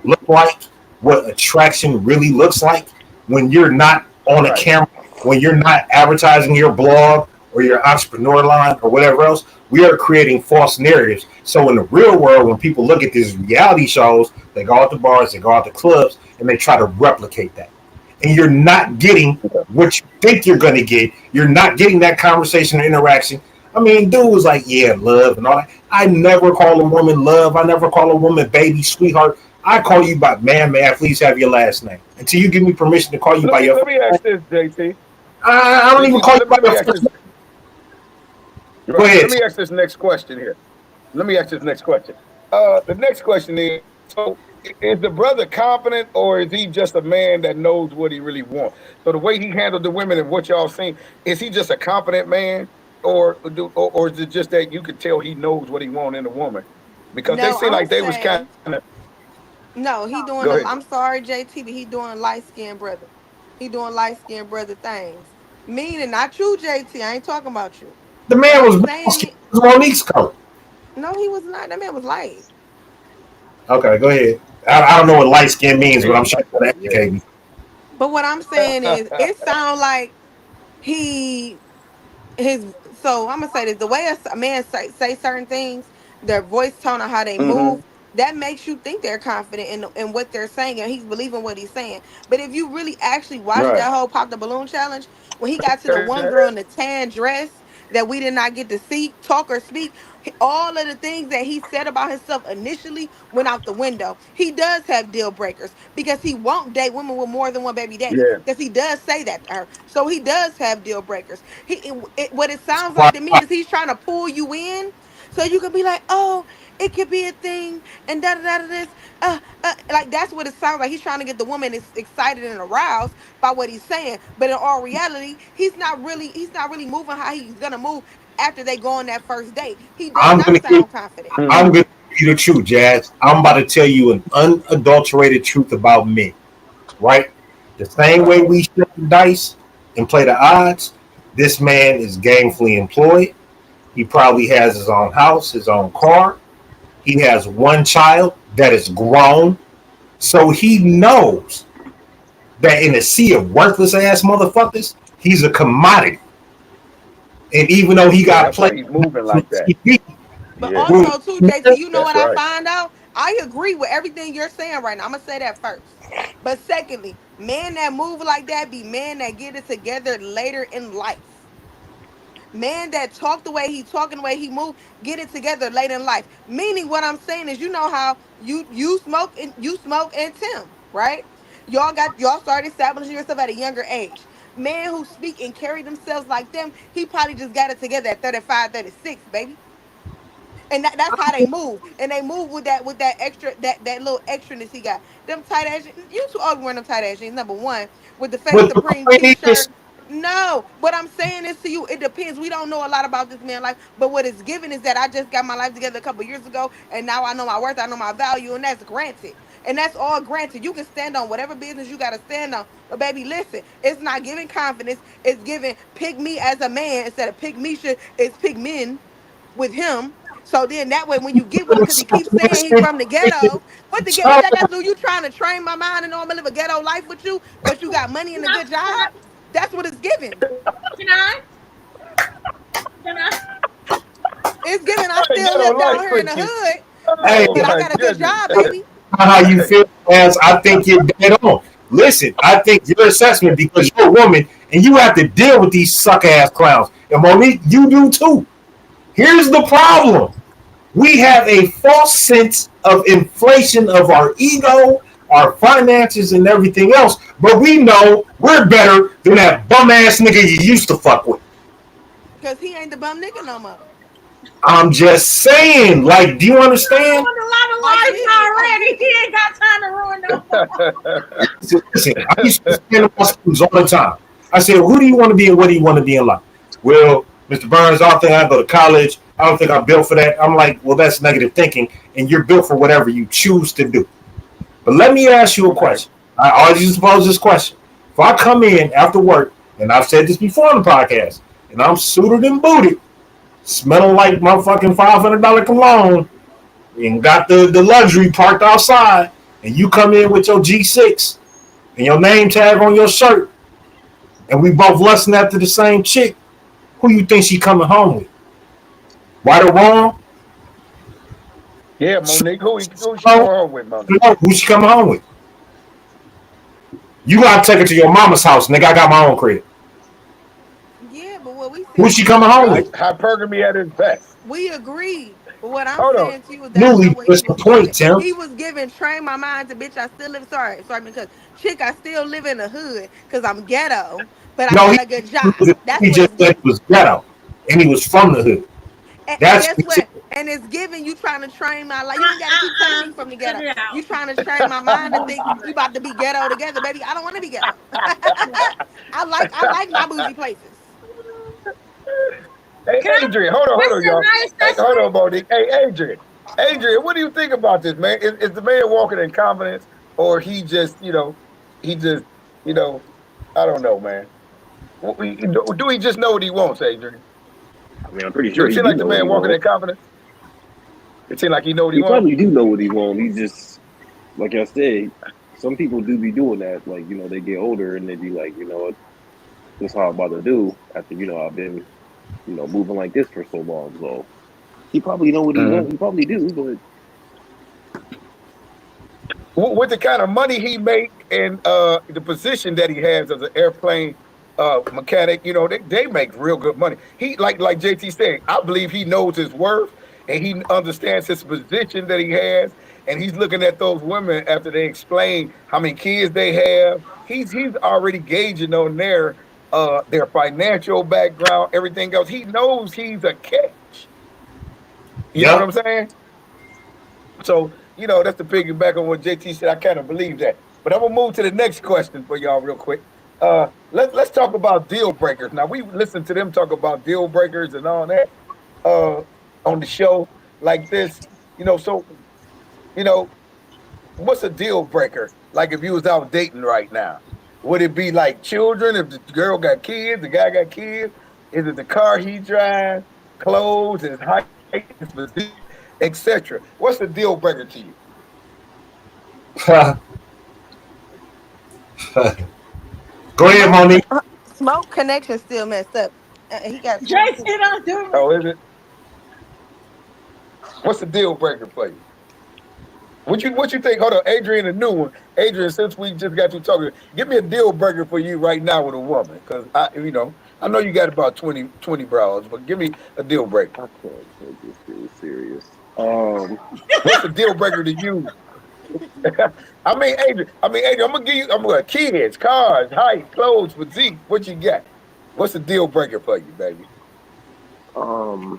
look like, what attraction really looks like when you're not on a Right. camera, when you're not advertising your blog or your entrepreneur line or whatever else. We are creating false narratives. So in the real world, when people look at these reality shows, they go out to bars, they go out to clubs, and they try to replicate that. And you're not getting what you think you're going to get. You're not getting that conversation or interaction. I mean, dude was like, yeah, love and all that. I never call a woman love. I never call a woman baby, sweetheart. I call you by man, please have your last name. Until you give me permission to call you by your Let me ask this, JT. I don't even JT, call you by let me your ask first this. name. Go Right. ahead. Let me ask this next question here. Let me ask this next question. The next question is: so, is the brother confident, or is he just a man that knows what he really wants? So, the way he handled the women and what y'all seen, is he just a confident man, or is it just that you could tell he knows what he wants in a woman? Because they No, seem I'm like they was kind saying of. no. He doing Go the. ahead. I'm sorry, JT, but he doing light skinned brother. He doing light skinned brother things. Meaning not you, JT. I ain't talking about you. The What man I'm was brown saying, skin. It was Monique's color. no, he was not. That man was light. Okay, go ahead. I don't know what light skin means, but I'm Yeah. sure you can educate me. But what I'm saying is, it sounds like he his. So I'm gonna say this: the way a man say certain things, their voice tone, or how they Hmm. move, that makes you think they're confident in what they're saying, and he's believing what he's saying. But if you really actually watch Right. that whole pop the balloon challenge, when he got to the one girl in the tan dress that we did not get to see, talk or speak, all of the things that he said about himself initially went out the window. He does have deal breakers because he won't date women with more than one baby daddy. Yeah. Because he does say that to her. So he does have deal breakers. What it sounds like to me is he's trying to pull you in so you could be like, oh, it could be a thing and da da da da this. Like that's what it sounds like. He's trying to get the woman excited and aroused by what he's saying. But in all reality, he's not really moving how he's gonna move after they go on that first date. He does I'm not gonna give sound confident. I'm gonna give you the truth, Jazz. I'm about to tell you an unadulterated truth about men, right? The same way we shake the dice and play the odds, this man is gainfully employed. He probably has his own house, his own car. He has one child that is grown. So he knows that in a sea of worthless ass motherfuckers, he's a commodity. And even though he Yeah, got that's why played he's moving on like that. TV, But Yeah, also too, JT, you know that's what I right. find out? I agree with everything you're saying right now. I'm gonna say that first. But secondly, men that move like that be men that get it together later in life. Man that talk the way he talking, the way he move, get it together later in life. Meaning, what I'm saying is, you know how you smoke and Tim, right? Y'all started establishing yourself at a younger age. Men who speak and carry themselves like them, he probably just got it together at 35, 36, baby. And that's how they move. And they move with that extra that little extraness he got. Them tight ass, you too old wearing them tight ass jeans. Number one, with the Face but the Supreme point is, t-shirt. No, what I'm saying is to you, it depends. We don't know a lot about this man's life, but what is given is that I just got my life together a couple years ago, and now I know my worth, I know my value, and that's granted. And that's all granted. You can stand on whatever business you got to stand on. But baby, listen, it's not giving confidence. It's giving pick me as a man instead of pick Misha. It's pick men with him. So then that way, when you get with him, because he keeps saying he's from the ghetto, what that got to do? You trying to train my mind and know I'm gonna live a ghetto life with you, but you got money and a good job? That's what it's giving. Can I? It's giving. I still live down here in the hood, Hey, but I got a good job, baby. how you feel, as I think you're dead on. Listen, I think your assessment, because you're a woman and you have to deal with these suck ass clowns, and Monique, you do too. Here's the problem: we have a false sense of inflation of our ego, our finances, and everything else. But we know we're better than that bum ass nigga you used to fuck with. Because he ain't the bum nigga no more. I'm just saying, like, do you understand? A lot of lives already. He ain't got time to ruin them. Listen, I used to stand in my schools all the time. I said, who do you want to be and what do you want to be in life? Well, Mr. Burns, I don't think I go to college. I don't think I'm built for that. I'm like, well, that's negative thinking, and you're built for whatever you choose to do. But let me ask you a question. I always used to pose this question. If I come in after work, and I've said this before on the podcast, and I'm suited and booted, smelling like my fucking $500 cologne, and got the luxury parked outside, and you come in with your G6 and your name tag on your shirt, and we both lusting after the same chick, who you think she coming home with? Right or wrong? Yeah, Monique, who she going home with, Monique? Who she coming home with? You gotta take her to your mama's house, nigga. I got my own crib. Yeah, but what we said, Who she coming home with? Hypergamy at his best. we agreed. But what I'm Hold on. saying to you is Newly, that's what's the point, Tim? he was giving train my mind to bitch. I still live. Sorry, because chick, I still live in the hood because I'm ghetto, but I got a good job. That's he what just it's said he was ghetto, and he was from the hood. And That's guess what? And it's giving you trying to train my life. You ain't gotta keep telling me from the ghetto. You trying to train my mind to think we about to be ghetto together, baby. I don't want to be ghetto. I like my bougie places. Hey, Adrian, hold on, y'all. Hey, hold on, Monique. Hey, Adrian, what do you think about this, man? Is the man walking in confidence, or he just, I don't know, man. Do he just know what he wants, Adrian? I mean, I'm pretty sure it seems like the man walking in confidence. It seems like he know what he wants. Probably do know what he wants. He just, like I said, some people do be doing that. Like, they get older and they be like, what, this is how I'm about to do after, I've been, moving like this for so long. So he probably know what he wants. He probably do, but with the kind of money he make and the position that he has as an airplane mechanic, they make real good money. He like JT said, I believe he knows his worth and he understands his position that he has, and he's looking at those women after they explain how many kids they have. He's already gauging on their financial background, everything else. He knows he's a catch. You know what I'm saying? So, that's the piggyback on what JT said. I kind of believe that. But I'm gonna move to the next question for y'all real quick. Let's talk about deal breakers. Now, we listened to them talk about deal breakers and all that on the show like this. So, what's a deal breaker? Like if you was out dating right now, would it be like children? If the girl got kids, the guy got kids? Is it the car he drives, clothes, his height, his physique, etc.? What's the deal breaker to you? Go ahead, Monique. Smoke connection still messed up. He got JT don't do it. Oh, is it? What's the deal breaker for you? What you think? Hold on, Adrian, a new one. Adrian, since we just got you talking, give me a deal breaker for you right now with a woman, because I know you got about 20 brows, but give me a deal breaker. I can't take this really serious. What's the deal breaker to you? I mean, Adrian, I'm gonna give you. I'm gonna kids, cars, height, clothes, physique. What you got? What's the deal breaker for you, baby? I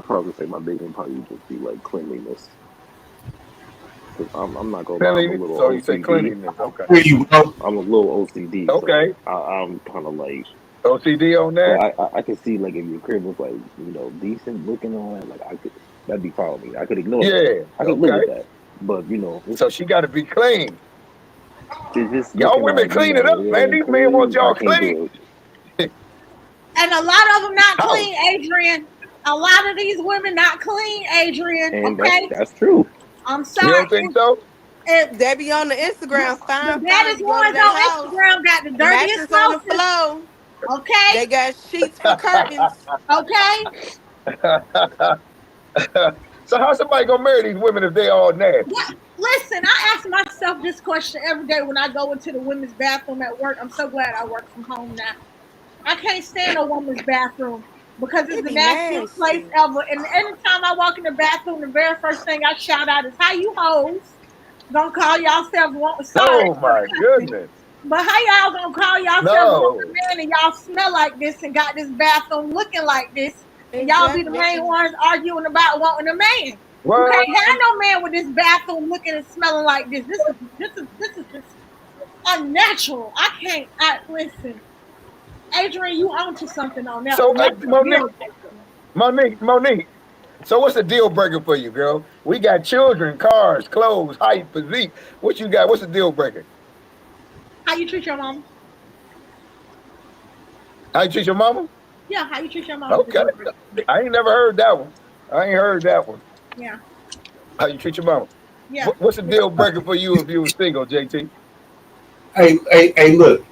probably say my big one probably just be like cleanliness. I'm not gonna lie, I'm a little So you say OCD. cleanliness. Okay. Here you go. I'm a little OCD. Okay. So I'm kind of like OCD on that. I can see like if your crib was like decent looking on it, like that'd be fine with me. I could ignore it. I could live with that. But so she got to be clean. Y'all women clean it up, man. These men want y'all clean. And a lot of them not clean, Adrian. A lot of these women not clean, Adrian. And okay, that's true. I'm sorry. You don't think so? They be on the Instagram. The baddest ones on Instagram got the dirtiest on the houses. floor. Okay. They got sheets for curtains. Okay. So how somebody gonna marry these women if they all nasty? Listen, I ask myself this question every day when I go into the women's bathroom at work. I'm so glad I work from home now. I can't stand a woman's bathroom because it's the nastiest place ever. And anytime I walk in the bathroom, the very first thing I shout out is, "How you hoes gonna call yourselves sorry?" Oh my goodness! But how y'all gonna call yourselves a man and y'all smell like this and got this bathroom looking like this, and y'all be the main ones arguing about wanting a man? What? You can't have no man with this bathroom looking and smelling like this. This is just unnatural. I can't. Listen. Adrian, you onto something on that. So, Monique. So, what's the deal breaker for you, girl? We got children, cars, clothes, height, physique. What you got? What's the deal breaker? How you treat your mama? How you treat your mama? Yeah, how you treat your mama? Okay, I ain't never heard that one. Yeah. How you treat your mama? Yeah. What's the deal breaker for you if you were single, JT? Hey, look.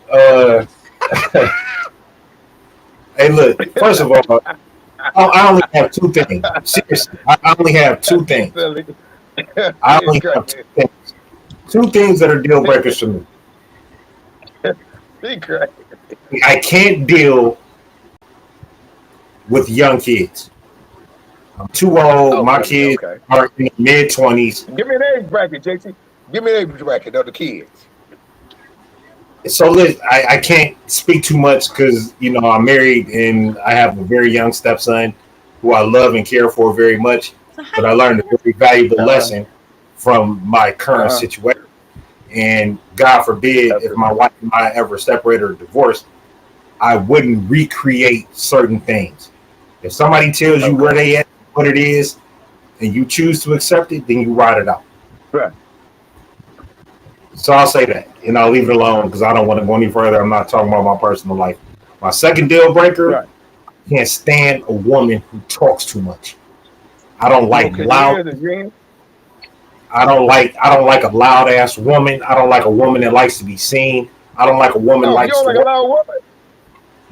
Hey, look. First of all, I only have two things. Seriously, I only have two things. I only have two things. Two things that are deal breakers for me. I can't deal with young kids. I'm too old. My kids are in the mid-20s. Give me an age bracket, JT. Give me an age bracket of the kids. So I can't speak too much because, I'm married and I have a very young stepson who I love and care for very much. But I learned a very valuable lesson from my current situation. And God forbid, if my wife and I ever separate or divorce, I wouldn't recreate certain things. If somebody tells you where they at, what it is, and you choose to accept it, then you ride it out. Right. So I'll say that, and I'll leave it alone because I don't want to go any further. I'm not talking about my personal life. My second deal breaker, I can't stand a woman who talks too much. I don't like loud. I don't like a loud ass woman. I don't like a woman that likes to be seen. I don't like a woman you don't like a loud woman?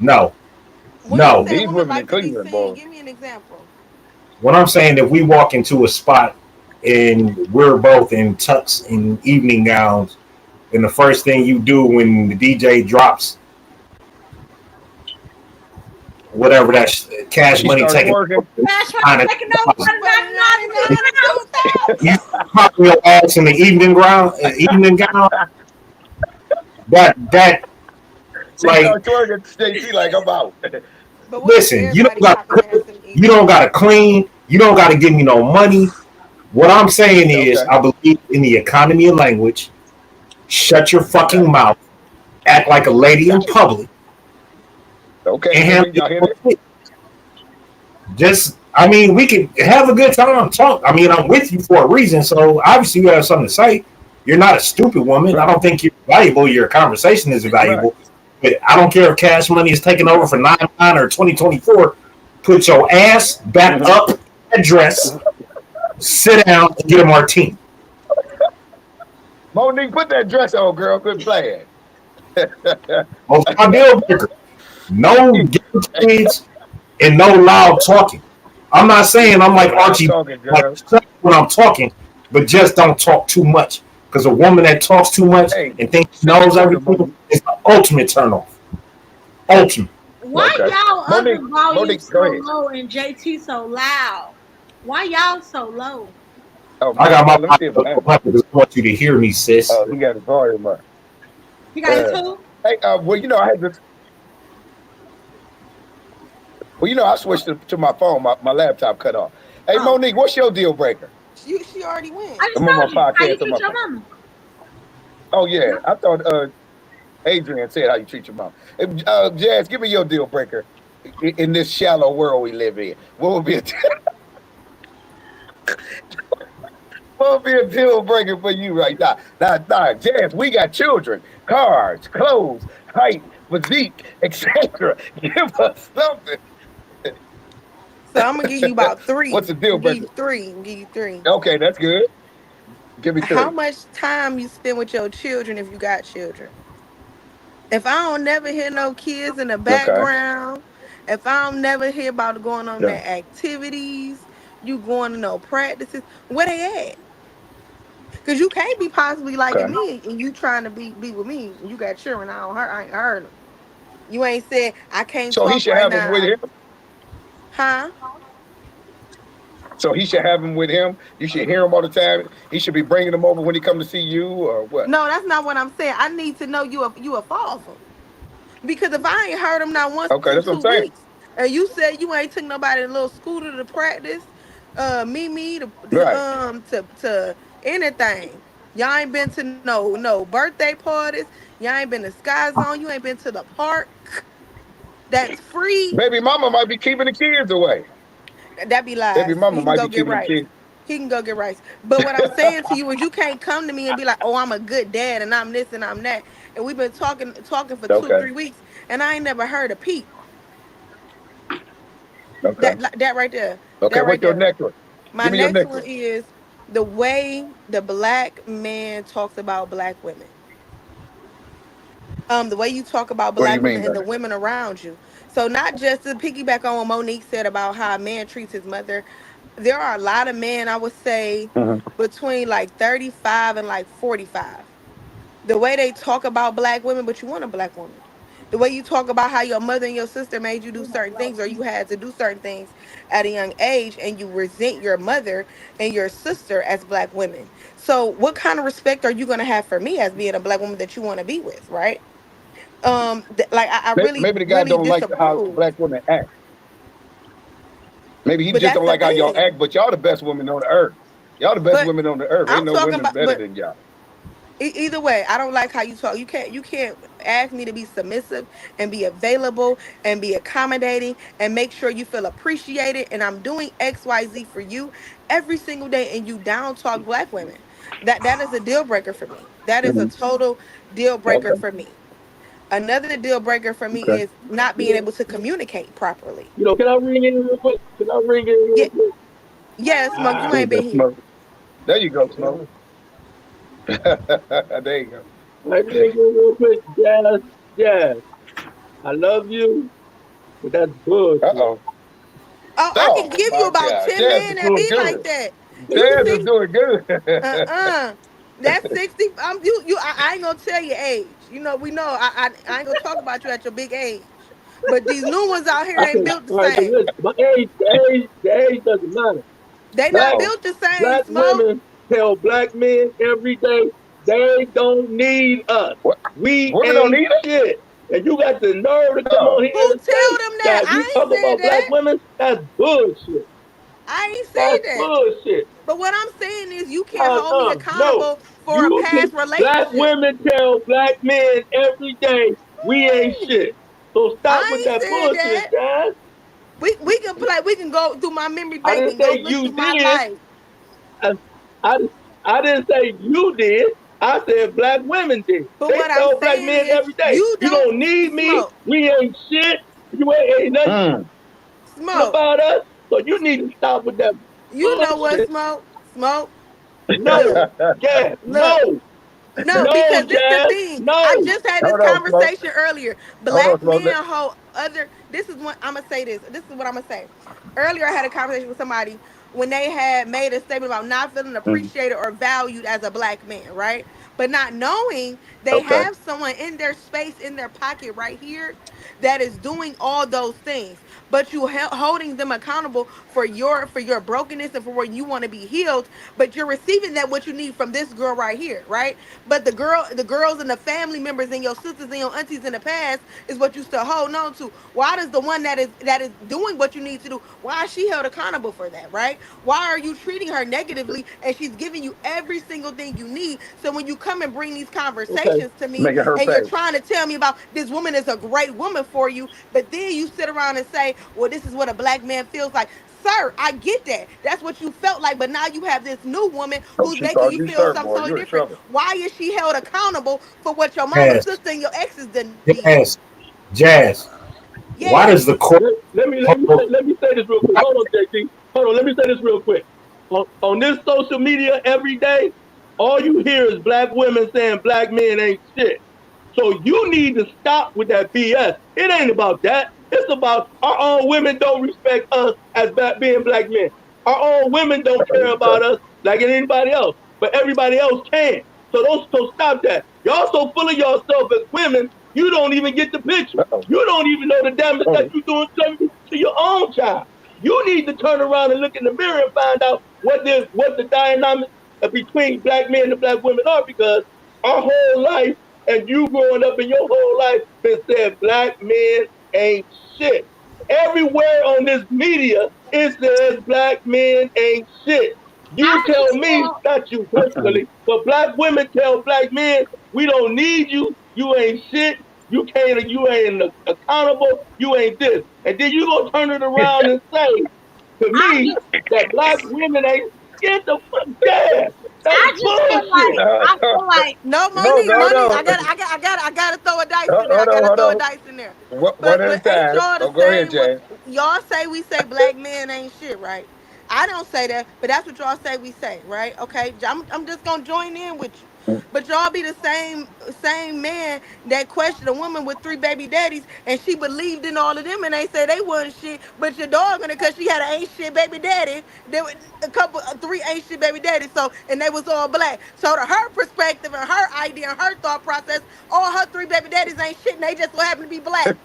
No. These women in Cleveland, boy. Give me an example. What I'm saying, if we walk into a spot and we're both in tux and evening gowns, and the first thing you do when the DJ drops whatever that Cash Money taking, you pop your ass in the evening gown. That like JT, like I'm out. Listen, you don't got to clean. You don't got to give me no money. What I'm saying is, I believe in the economy of language. Shut your fucking mouth. Act like a lady in public. And we can have a good time. Talk. I'm with you for a reason. So obviously you have something to say. You're not a stupid woman. I don't think you're valuable. Your conversation is valuable. But I don't care if Cash Money is taking over for 9 or 2024. Put your ass back up at dress. Sit down and get a martini. Monique, put that dress on, girl. Good plan. My deal breaker. No kids and no loud talking. I'm not saying I'm like Archie when I'm talking, but just don't talk too much. Because a woman that talks too much and thinks she knows everything is the ultimate turnoff. Ultimate. Why y'all other volume so low and JT so loud? Why y'all so low? I got my because I want you to hear me, sis. Oh, he got his volume up. He got it too? Hey, I had this. I switched to my phone. My laptop cut off. Hey, Monique, what's your deal breaker? She already went. I just I'm on my told you how you podcast. treat your mama. Oh yeah, I thought Adrian said how you treat your mom. Jazz, give me your deal breaker in this shallow world we live in. What would be a what would be a deal breaker for you right now? Now, Jazz, we got children, cars, clothes, height, physique, etc. Give us something. So I'm gonna give you about 3. What's the deal Give you breaker? 3. Give you 3. Okay, that's good. Give me How 3. much time you spend with your children if you got children? If I don't never hear no kids in the Okay. background, if I don't never hear about going on Yeah. their activities, you going to no practices, where they at? Because you can't be possibly liking Okay. me and you trying to be with me. And you got children. I ain't heard them. You ain't said I can't So he talk should right have him with now. him. Huh? So he should have him with him. You should hear him all the time. He should be bringing him over when he come to see you, or what? No, that's not what I'm saying. I need to know you a father. Because if I ain't heard them not once Okay, in that's what I'm 2 saying. weeks, and you said you ain't took nobody a little scooter to practice, me Right. to anything. Y'all ain't been to no birthday parties. Y'all ain't been to Sky Zone. You ain't been to the park. That's free. Baby mama might be keeping the kids away. That be Baby lies. mama He can might go be get keeping the rice. kids. He can go get rice. But what I'm saying to you is you can't come to me and be like, oh, I'm a good dad and I'm this and I'm that. And we've been talking for two, Okay. 3 weeks and I ain't never heard a peep. Okay. That right there. Okay. That right What's your there. next one? My Give me your next next one one. is the way the black man talks about black women. The way you talk about What do you black mean women by and the that? women around you. So not just to piggyback on what Monique said about how a man treats his mother. There are a lot of men, I would say, Mhm. between like 35 and like 45. The way they talk about black women, but you want a black woman. The way you talk about how your mother and your sister made you do certain things or you had to do certain things at a young age and you resent your mother and your sister as black women. So what kind of respect are you going to have for me as being a black woman that you want to be with, right? Like I really Maybe the guy really don't like how disapprove. black women act. Maybe he But just that's don't the like how y'all thing. act. But y'all the best women on the earth. Y'all the best But women on the earth. Ain't I'm no talking women about better but than y'all. either way, I don't like how you talk. You can't ask me to be submissive and be available and be accommodating and make sure you feel appreciated and I'm doing XYZ for you every single day and you down talk black women. That is a deal breaker for me. That is a Mhm. total deal breaker Okay. for me. Another deal breaker for me Okay. is not being able to communicate properly. Can I ring in real quick? Can I ring in real Yeah, quick? yeah, Smoke, you Ah, ain't Who's been that here. smoke? There you go, smoke. yeah. There you go. Can I ring in real quick? Jazz. I love you, but that's Uh bullshit. oh. Oh, I can Oh give you my about God. 10 Jazz men is that doing be like good. that. You Jazz is see? doing good. Uh-uh. That's 60. I ain't gonna tell your age. You know, we know I ain't gonna talk about you at your big age. But these new ones out here ain't Okay, built the all right, but same. listen, the age doesn't matter. They not Black built the same, black Smoke. women tell black men every day they don't need us. What? We Women don't ain't need it? shit. And you got the nerve to come on No. here Who and tell say them that? that we I ain't talk said about black that. women? That's bullshit. I ain't That's said that. bullshit. But what I'm saying is you can't hold me No. accountable for a You can past black relationship. women tell black men every day we ain't shit. So stop with I ain't that said bullshit, that. guys. We can go through my memory I bank didn't and go say look you through my did. life. I, I, I didn't say you did. I said black women did. But They what I'm tell black saying men is every day, you you don't don't need me. Smoke. We ain't shit. You ain't nothing Mm. Smoke. about us. So you need to stop with that You know what, bullshit. Smoke? Smoke. No, Look, yeah, look. no, No, no, because this the Jazz, thing. I no. just had this Hold on, smoke. conversation earlier. Hold on, Black smoke. men hold other. This is what I'm gonna say. This is what I'm gonna say. Earlier, I had a conversation with somebody when they had made a statement about not feeling Mm. appreciated or valued as a black man, right? But not knowing they Okay. have someone in their space, in their pocket, right here, that is doing all those things, but you holding them accountable for your brokenness and for where you want to be healed, but you're receiving that what you need from this girl right here, right? But the girls and the family members and your sisters and your aunties in the past is what you still holding on to. Why does the one that is doing what you need to do, why is she held accountable for that, right? Why are you treating her negatively and she's giving you every single thing you need? So when you come and bring these Okay. conversations to me Making her and you're pay. trying to tell me about this woman is a great woman for you, but then you sit around and say, well, this is what a black man feels like. Sir, I get that. That's what you felt like, but now you have this new woman Oh, who's she making called you you feel sir, something boy. totally You in different. trouble. Why is she held accountable for what your mama, Jazz, sister, and your exes done did? Jazz. Why does the court? Let me say this real quick. Hold on, JT. Hold on. Let me say this real quick. On this social media every day, all you hear is black women saying black men ain't shit. So you need to stop with that BS. It ain't about that. It's about our own women don't respect us as being black men. Our own women don't care about us like anybody else, but everybody else can. So stop that. Y'all so full of yourself as women, you don't even get the picture. You don't even know the damage that you're doing to your own child. You need to turn around and look in the mirror and find out what the dynamic between black men and black women are, because our whole life and you growing up in your whole life been said black men ain't shit. Everywhere on this media it says black men ain't shit. You tell me, not you personally, but black women tell black men, we don't need you, you ain't shit, you ain't accountable, you ain't this. And then you gonna turn it around and say to me that black women ain't, get the fuck down. That's bullshit. I feel like no, No, Monique, no, no. I gotta throw a dice Hold in there. I on, gotta hold throw a on. dice in there. One But at a ain't time. y'all Oh, the go ahead, same? James. Y'all say we say black men ain't shit, right? I don't say that, but that's what y'all say we say, right? Okay, I'm just gonna join in with you. But y'all be the same man that questioned a woman with 3 baby daddies, and she believed in all of them, and they say they wasn't shit. But your dog, because she had an ain't shit baby daddy, there were a couple, 3 ain't shit baby daddies. So, and they was all black. So to her perspective and her idea and her thought process, all her 3 baby daddies ain't shit, and they just so happen to be black.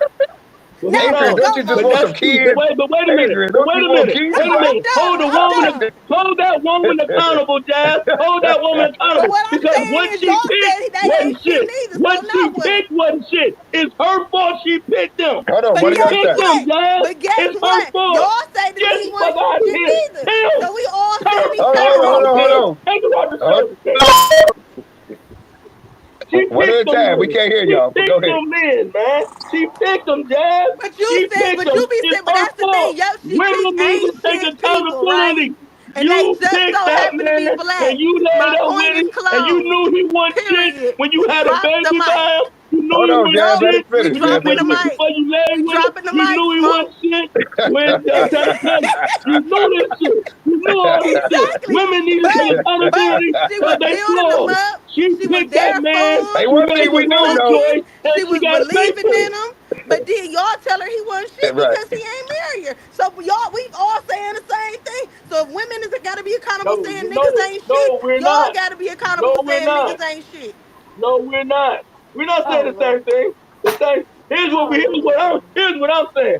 Well, Now hold Adrian, on. don't go, you just But want Monique. that's some true. kids? But wait a minute. Adrian, don't you want kids? No, I'm Hold the woman. done. Hold that woman accountable, Jazz. Hold that woman But accountable. what I'm Because saying what is, she y'all picked said they wasn't ain't shit shit. neither. What So she now what? picked wasn't shit. It's her fault she picked them. Hold on, She what But do y'all guess picked say? them, what? Jazz. But guess It's her what? fault. Y'all say that Get he the fuck wasn't out of shit here. neither. Hell, So we all turn saying these Hold on, same hold on, hold around, on, wrong man. things. hold Take her out the on. service. She One at picked a them time. We men. can't hear She y'all, but go picked ahead. them men, man. She picked them, Jazz. But you She said, picked but them. you be It's saying, but her that's the thing. fault. Yep, she Women picked need to ain't take shit people, right? accountability. And they You just so picked that happen to be man and black. you laid My up point with is him and you closed. knew he wasn't shit Period. when you had a Drop the baby mic. by him. You knew Hold he on, wasn't Jazz. Let him shit We finish. Jazz, let dropping when the him you finish. mic. before you laid We with him. dropping the You mic, knew he Smoke. wasn't shit when I'm trying to tell you. You knew this shit. You knew all this shit. Exactly. Women need to take But accountability she for was their building them flaws. up. She She was picked that there man. for him. Hey, She one made thing the we do wrong know. Cooking. choice and She she was got to pay believing for in it. him. But then y'all tell her he wasn't shit Right. because he ain't married her. So y'all, we all saying the same thing. So if women is got to be accountable No, saying niggas ain't shit, we're y'all not. got to be No, accountable we're saying not. niggas ain't shit. No, we're not. We're not saying Oh the same Lord. thing. The same. Here's what I'm saying.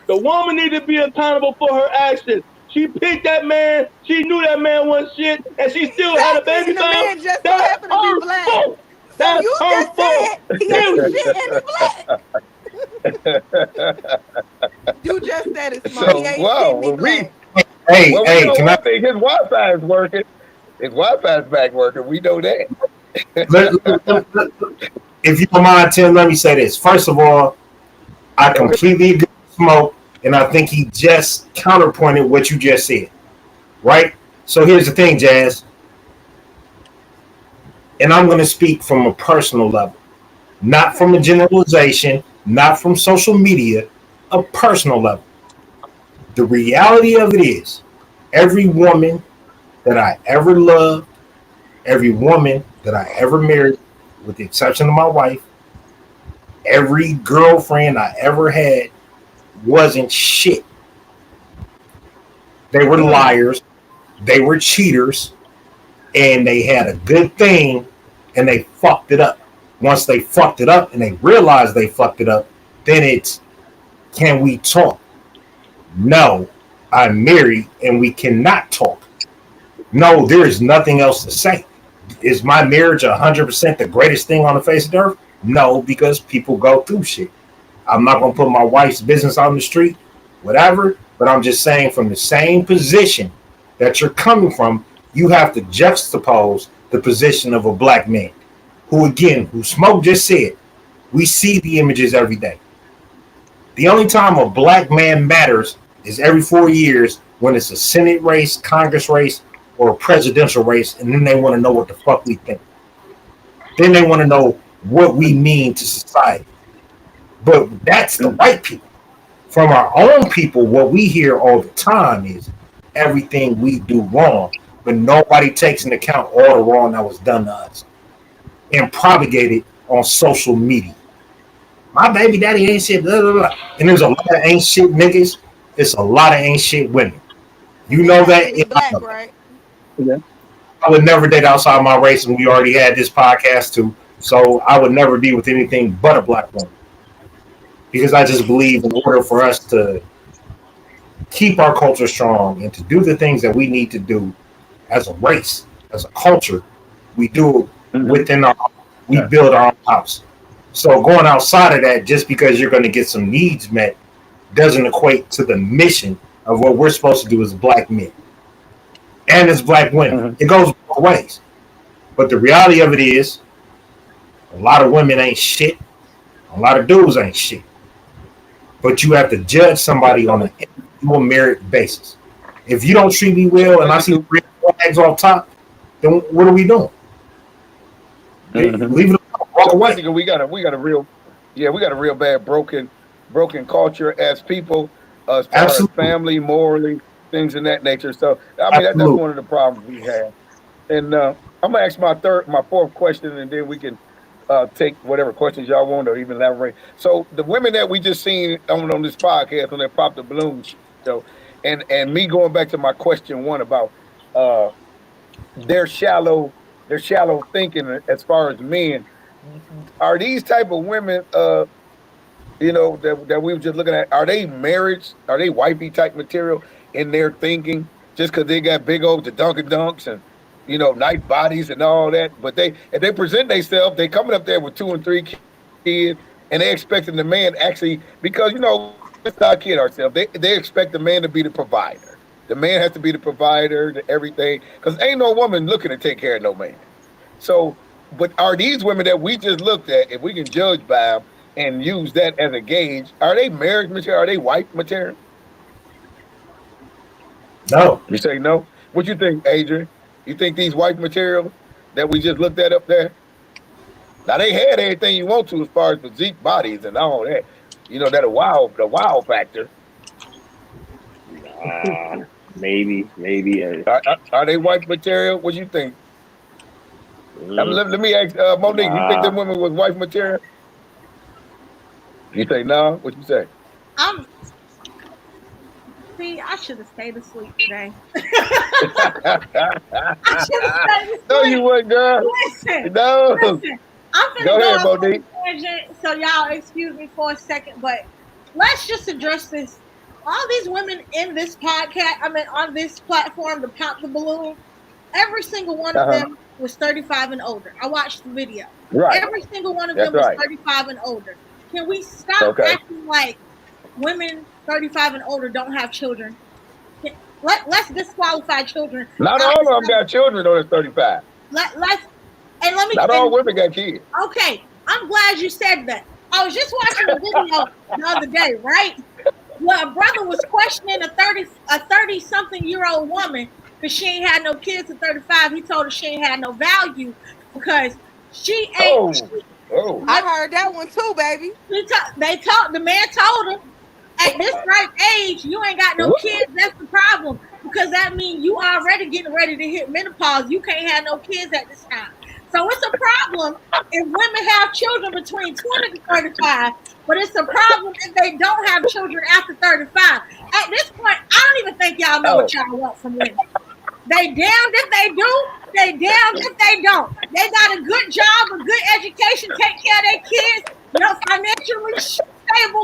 The woman need to be accountable for her actions. She picked that man. She knew that man wasn't shit, and she still had a Exactly. baby And the by him. man just so That's happened to be her black. fault. So That's you her just fault. said he ain't Period. shit and he black. You just said it, Smoke. He So, ain't shit wow. and he Well, black. we know Can I one thing. His Wi-Fi is working. His Wi-Fi is back working. We know that. if you don't mind, Tim, let me say this. First of all, I Okay. completely agree with Smoke, and I think he just counterpointed what you just said, right? So here's the thing, Jazz, and I'm going to speak from a personal level, not Okay. from a generalization, not from social media, a personal level. The reality of it is, every woman that I ever loved, every woman that I ever married, with the exception of my wife, every girlfriend I ever had wasn't shit. They were liars, they were cheaters, and they had a good thing and they fucked it up. Once they fucked it up and they realized they fucked it up, then it's, can we talk? No, I'm married and we cannot talk. No, there is nothing else to say. Is my marriage 100% the greatest thing on the face of the earth? No, because people go through shit. I'm not going to put my wife's business on the street, whatever, but I'm just saying from the same position that you're coming from, you have to juxtapose the position of a black man who, again, who Smoke just said, we see the images every day. The only time a black man matters is every 4 years when it's a Senate race, Congress race, or a presidential race, and then they want to know what the fuck we think. Then they want to know what we mean to society. But that's the white people. From our own people, what we hear all the time is everything we do wrong, but nobody takes into account all the wrong that was done to us and propagated on social media. My baby daddy ain't shit, blah, blah, blah. And there's a lot of ain't shit niggas. It's a lot of ain't shit women. You know that? Black, right? Yeah. I would never date outside my race, and we already had this podcast too. So I would never be with anything but a black woman. Because I just believe in order for us to keep our culture strong and to do the things that we need to do as a race, as a culture, we do within our, we build our own house. So going outside of that, just because you're going to get some needs met, doesn't equate to the mission of what we're supposed to do as black men and as black women. It goes both ways. But the reality of it is, a lot of women ain't shit. A lot of dudes ain't shit. But you have to judge somebody on an individual merit basis. If you don't treat me well and I see red flags off top, then what are we doing? Leave it alone. Walk away. We got a real bad broken culture as people, as far as family, morally, things in that nature. So I mean that's one of the problems we have. And I'm gonna ask my fourth question, and then we can take whatever questions y'all want or even elaborate. So the women that we just seen on this podcast on that Pop the Balloon show, and me going back to my question one about their shallow thinking as far as men, are these type of women that we were just looking at, are they marriage, are they wifey type material in their thinking just because they got big old Dunkin' Dunks and nice bodies and all that, but if they present themselves, they coming up there with 2 and 3 kids, and they expecting the man actually, because let's not kid ourselves, they expect the man to be the provider. The man has to be the provider, to everything, because ain't no woman looking to take care of no man. So, but are these women that we just looked at, if we can judge by them and use that as a gauge, are they marriage material? Are they wife material? No. You say no? What you think, Adrian? You think these wife material that we just looked at up there? Now they had everything you want to as far as physique, bodies, and all that. That the wow factor. Maybe. Are they wife material? What you think? Let me ask Monique. You think them women was wife material? You say no? What you say? See, I should have stayed asleep today. I should have stayed asleep. No, you wouldn't, girl. Listen. I'm finna Go ahead, on Monique. a tangent, so y'all excuse me for a second, but let's just address this. All these women in this podcast, on this platform, the Pop the Balloon, every single one of them was 35 and older. I watched the video. Right. Every single one of them was 35 and older. Can we stop acting like women 35 and older don't have children? Let's disqualify children. Not all of them got children though. That's 35. Not all women got kids. Okay, I'm glad you said that. I was just watching a video the other day, right? Well, a brother was questioning a 30-something-year-old woman because she ain't had no kids at 35. He told her she ain't had no value because she ain't. I heard that one too, baby. The man told her, at this ripe age, you ain't got no kids. That's the problem, because that means you already getting ready to hit menopause. You can't have no kids at this time. So it's a problem if women have children between 20 to 35, but it's a problem if they don't have children after 35. At this point, I don't even think y'all know what y'all want from women. They damned if they do, they damned if they don't. They got a good job, a good education, take care of their kids, financially stable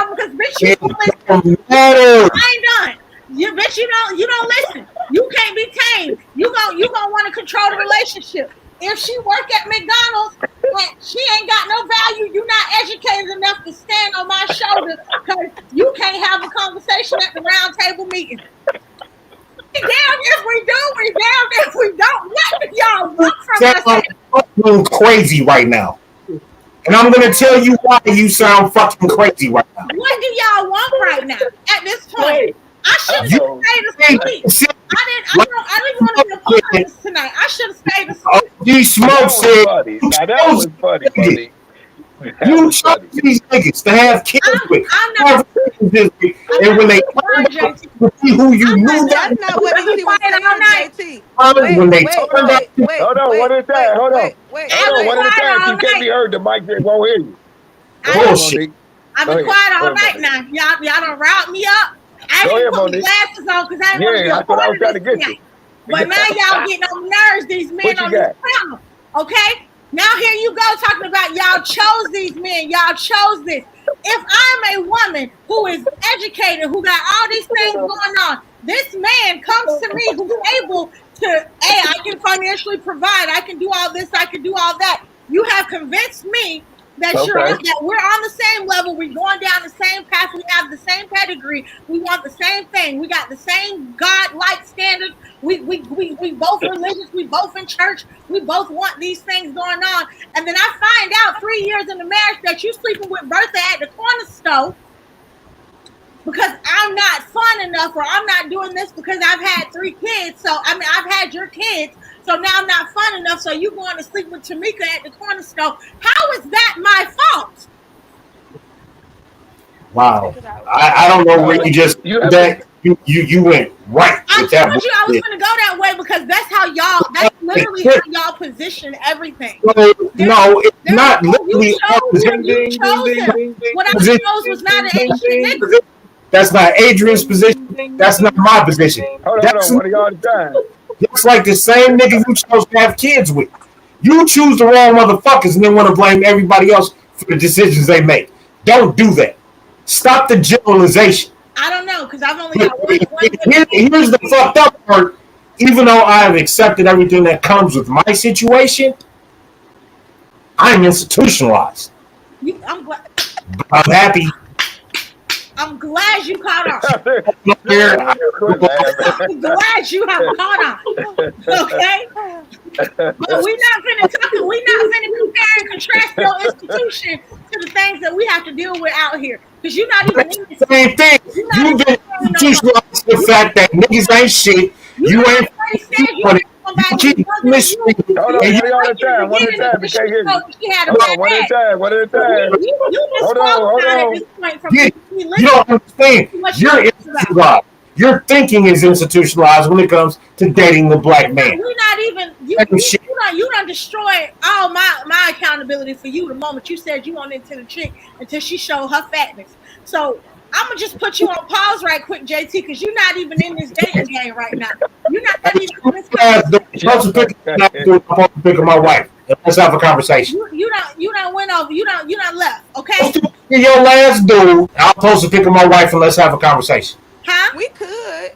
no, because bitch, you It don't listen. don't matter. I ain't done. You bitch, you don't listen. You can't be tamed. You gonna want to control the relationship. If she work at McDonald's and she ain't got no value, you not educated enough to stand on my shoulder because you can't have a conversation at the round table meeting. We damn if we do, we damn if we don't. What do y'all want from us? Sound fucking crazy right now. And I'm gonna tell you why you sound fucking crazy right now. What do y'all want right now at this point? I should have stayed asleep. I didn't want to be a part of this tonight. I should have stayed asleep. You smoke said Now that was funny, buddy. you chose these niggas to have kids with. Have relationships with, and when they turned out to see who you knew that That's not what he was saying, JT. when they turned out to Hold on, one at a time. Hold on. Hold on, one at a time. You can't be heard. The mic won't hear you. bullshit. I've been quiet all night now. Y'all done riled me up. I didn't put my glasses on because I didn't want to be a part of this tonight. But now y'all getting on my nerves, these men on this panel. Okay? Now here you go talking about y'all chose these men. Y'all chose this. If I'm a woman who is educated, who got all these things going on, this man comes to me who's able to, hey, I can financially provide. I can do all this. I can do all that. You have convinced me that that we're on the same level. We're going down the same path. We have the same pedigree. We want the same thing. We got the same God-like standards. We both religious. We both in church. We both want these things going on. And then I find out 3 years in the marriage that you sleeping with Bertha at the corner store because I'm not fun enough, or I'm not doing this because I've had 3 kids. So I mean, I've had your kids. So now I'm not fun enough. So you going to sleep with Tamika at the corner store? How is that my fault? Wow, I don't know where you just that you went right with that. I told you I was going to go that way because that's how y'all. That's literally how y'all position everything. No, it's not literally. You chose him. What I chose was not an Asian nigga. That's not Adrian's position. That's not my position. Hold on, what are y'all done? It's like the same nigga you chose to have kids with. You choose the wrong motherfuckers and then want to blame everybody else for the decisions they make. Don't do that. Stop the generalization. I don't know, because I've only got one. Here's the fucked up part. Even though I have accepted everything that comes with my situation, I'm institutionalized. I'm glad. I'm happy. I'm glad you caught on. I'm glad you have caught on. Okay? But we're not finna compare and contrast your institution to the things that we have to deal with out here. Because you're not even in this. Same thing. You've been institutionalized the fact that niggas ain't shit. You ain't money. You keep mystery. Hold on, one at a time. We can't hear you. Hold on, one at a time. Hold on. You don't understand. You're institutionalized. Your thinking is institutionalized when it comes to dating the black man. We're not even you done destroyed all my accountability for you the moment you said you wanted to the chick until she showed her fatness. So I'm gonna just put you on pause right quick, JT, because you're not even in this dating game right now. You're not even in this I'm supposed to pick up my wife. Let's have a conversation. You don't went over. You don't left. Okay. Your last dude. I'm supposed to pick up my wife and let's have a conversation. Huh? We could.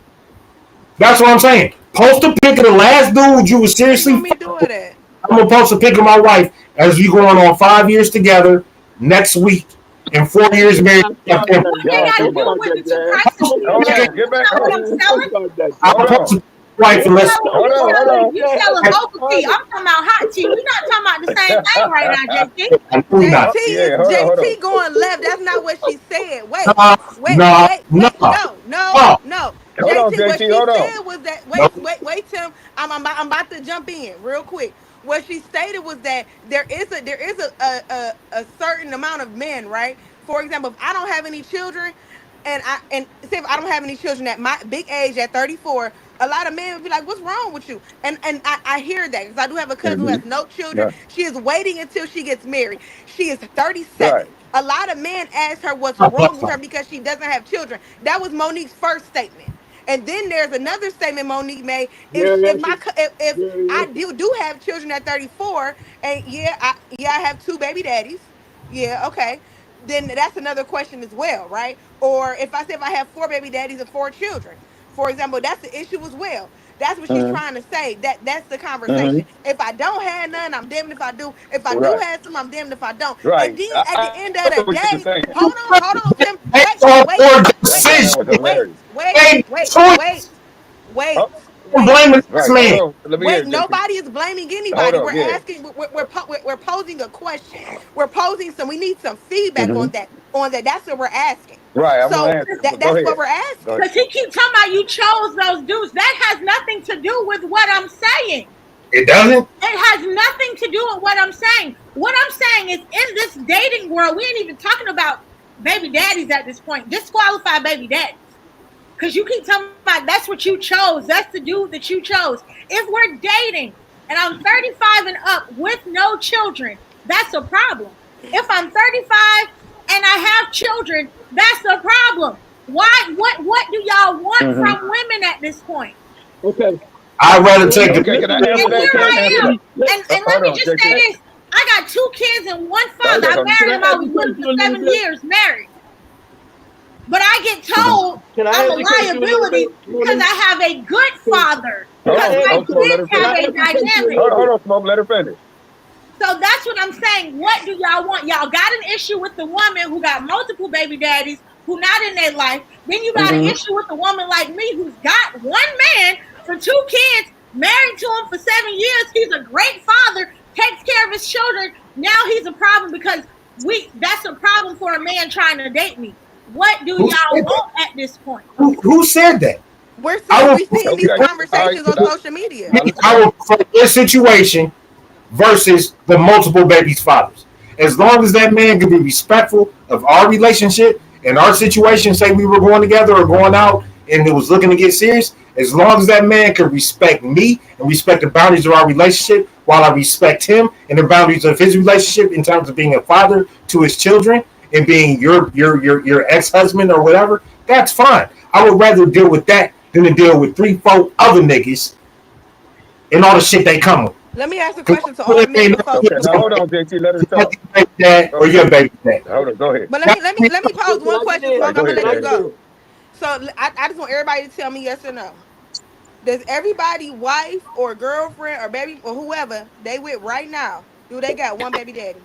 That's what I'm saying. Supposed to pick the last dude you was seriously. Me doing that. I'm supposed to pick up my wife as we going on 5 years together next week. And 4 years married. I'm supposed to wife and let's. Hold on. You selling local tea. I'm talking about hot tea. We're not talking about the same thing right now, JT. JT going left. That's not what she said. Wait. No. Hold on, JT, what JT, she hold on. said was that wait, Tim. I'm about to jump in real quick. What she stated was that there is a certain amount of men, right? For example, if I don't have any children, and say if I don't have any children at my big age at 34, a lot of men would be like, "What's wrong with you?" And I hear that because I do have a cousin who has no children. Yeah. She is waiting until she gets married. She is 37. Right. A lot of men ask her what's wrong with her because she doesn't have children. That was Monique's first statement. And then there's another statement Monique made. If I do have children at 34, and I have 2 baby daddies. Yeah, okay. then that's another question as well, right? Or if I have 4 baby daddies and 4 children, for example, that's the issue as well. That's what she's trying to say. That's the conversation. If I don't have none, I'm damned if I do. If I do Right. have some, I'm damned if I don't. And Right. then at the I end of know the what you're day, saying. hold on, Tim. That's all Wait, for wait, decision. That was hilarious. Ain't choice. Oh, I'm blaming this right. man. Hold on. Let me hear Wait, it, JP. nobody is blaming Hold anybody. on. We're Yeah. asking, we're posing a question. We're posing we need some feedback hmm on that. That's what we're asking. Right. I'm gonna So answer. But go that's ahead. what we're Go asking. ahead. Because he keeps talking about you chose those dudes. That has nothing to do with what I'm saying. It doesn't? It has nothing to do with what I'm saying. What I'm saying is in this dating world, we ain't even talking about baby daddies at this point. Disqualify baby daddies. Because you keep talking about that's what you chose. That's the dude that you chose. If we're dating and I'm 35 and up with no children, that's a problem. If I'm 35 and I have children, that's a problem. Why? What do y'all want hmm from women at this point? Okay. I'd rather take the Okay. Can I And answer that? here Can I I answer am. that? And let Hold me on, just JP. say this. I got 2 kids and 1 Hold father. I on. Can married I him. I was educate with him you for a little 7 bit? years married. But I get hmm told Can I I'm a educate you a little liability bit, because Monique? I have a good Can, father. can Hold Because I on. my Oh, educate? Smoke. Let kids her Can have I finish. a educate you a dynamic. little Hold bit? on, Smoke. Let her finish. So that's what I'm saying. What do y'all want? Y'all got an issue with the woman who got multiple baby daddies who not in their life. Then you got an hmm issue with a woman like me who's got 1 man for 2 kids, married to him for 7 years. He's a great father, takes care of his children. Now he's a problem because that's a problem for a man trying to date me. What do Who y'all said that? want at this point? Who said that? We're I seeing will we seeing these Okay. All right. conversations on social media. Now listen. I will prefer this situation versus the multiple babies' fathers. As long as that man can be respectful of our relationship and our situation, say we were going together or going out and it was looking to get serious, as long as that man can respect me and respect the boundaries of our relationship while I respect him and the boundaries of his relationship in terms of being a father to his children and being your ex-husband or whatever, that's fine. I would rather deal with that than to deal with 3, 4 other niggas and all the shit they come with. Let me ask a question to all the men before. Okay. Now hold on, JT. Let her talk. Baby dad or Okay. your baby dad. Hold on. Go ahead. But That's let me pose Can one I get question, in? All right. Smoke. Go I'm gonna ahead, Can let I you Jay. get go. in? So I just want everybody to tell me yes or no. Does everybody wife or girlfriend or baby or whoever they with right now, do they got 1 baby daddy?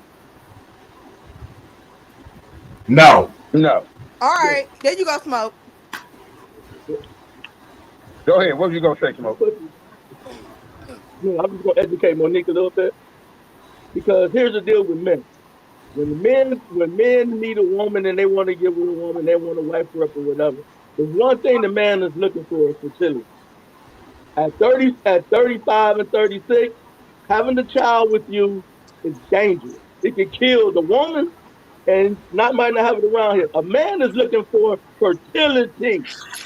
no. No. All right, there you go, Smoke. Go ahead. What was you gonna say, Smoke? I'm just gonna educate Monique a little bit because here's the deal with men. When men meet a woman and they want to get with a woman, they want to wife her up or whatever. The one thing the man is looking for is fertility. At 35 and 36, having a child with you is dangerous. It can kill the woman and might not have it around here. A man is looking for fertility.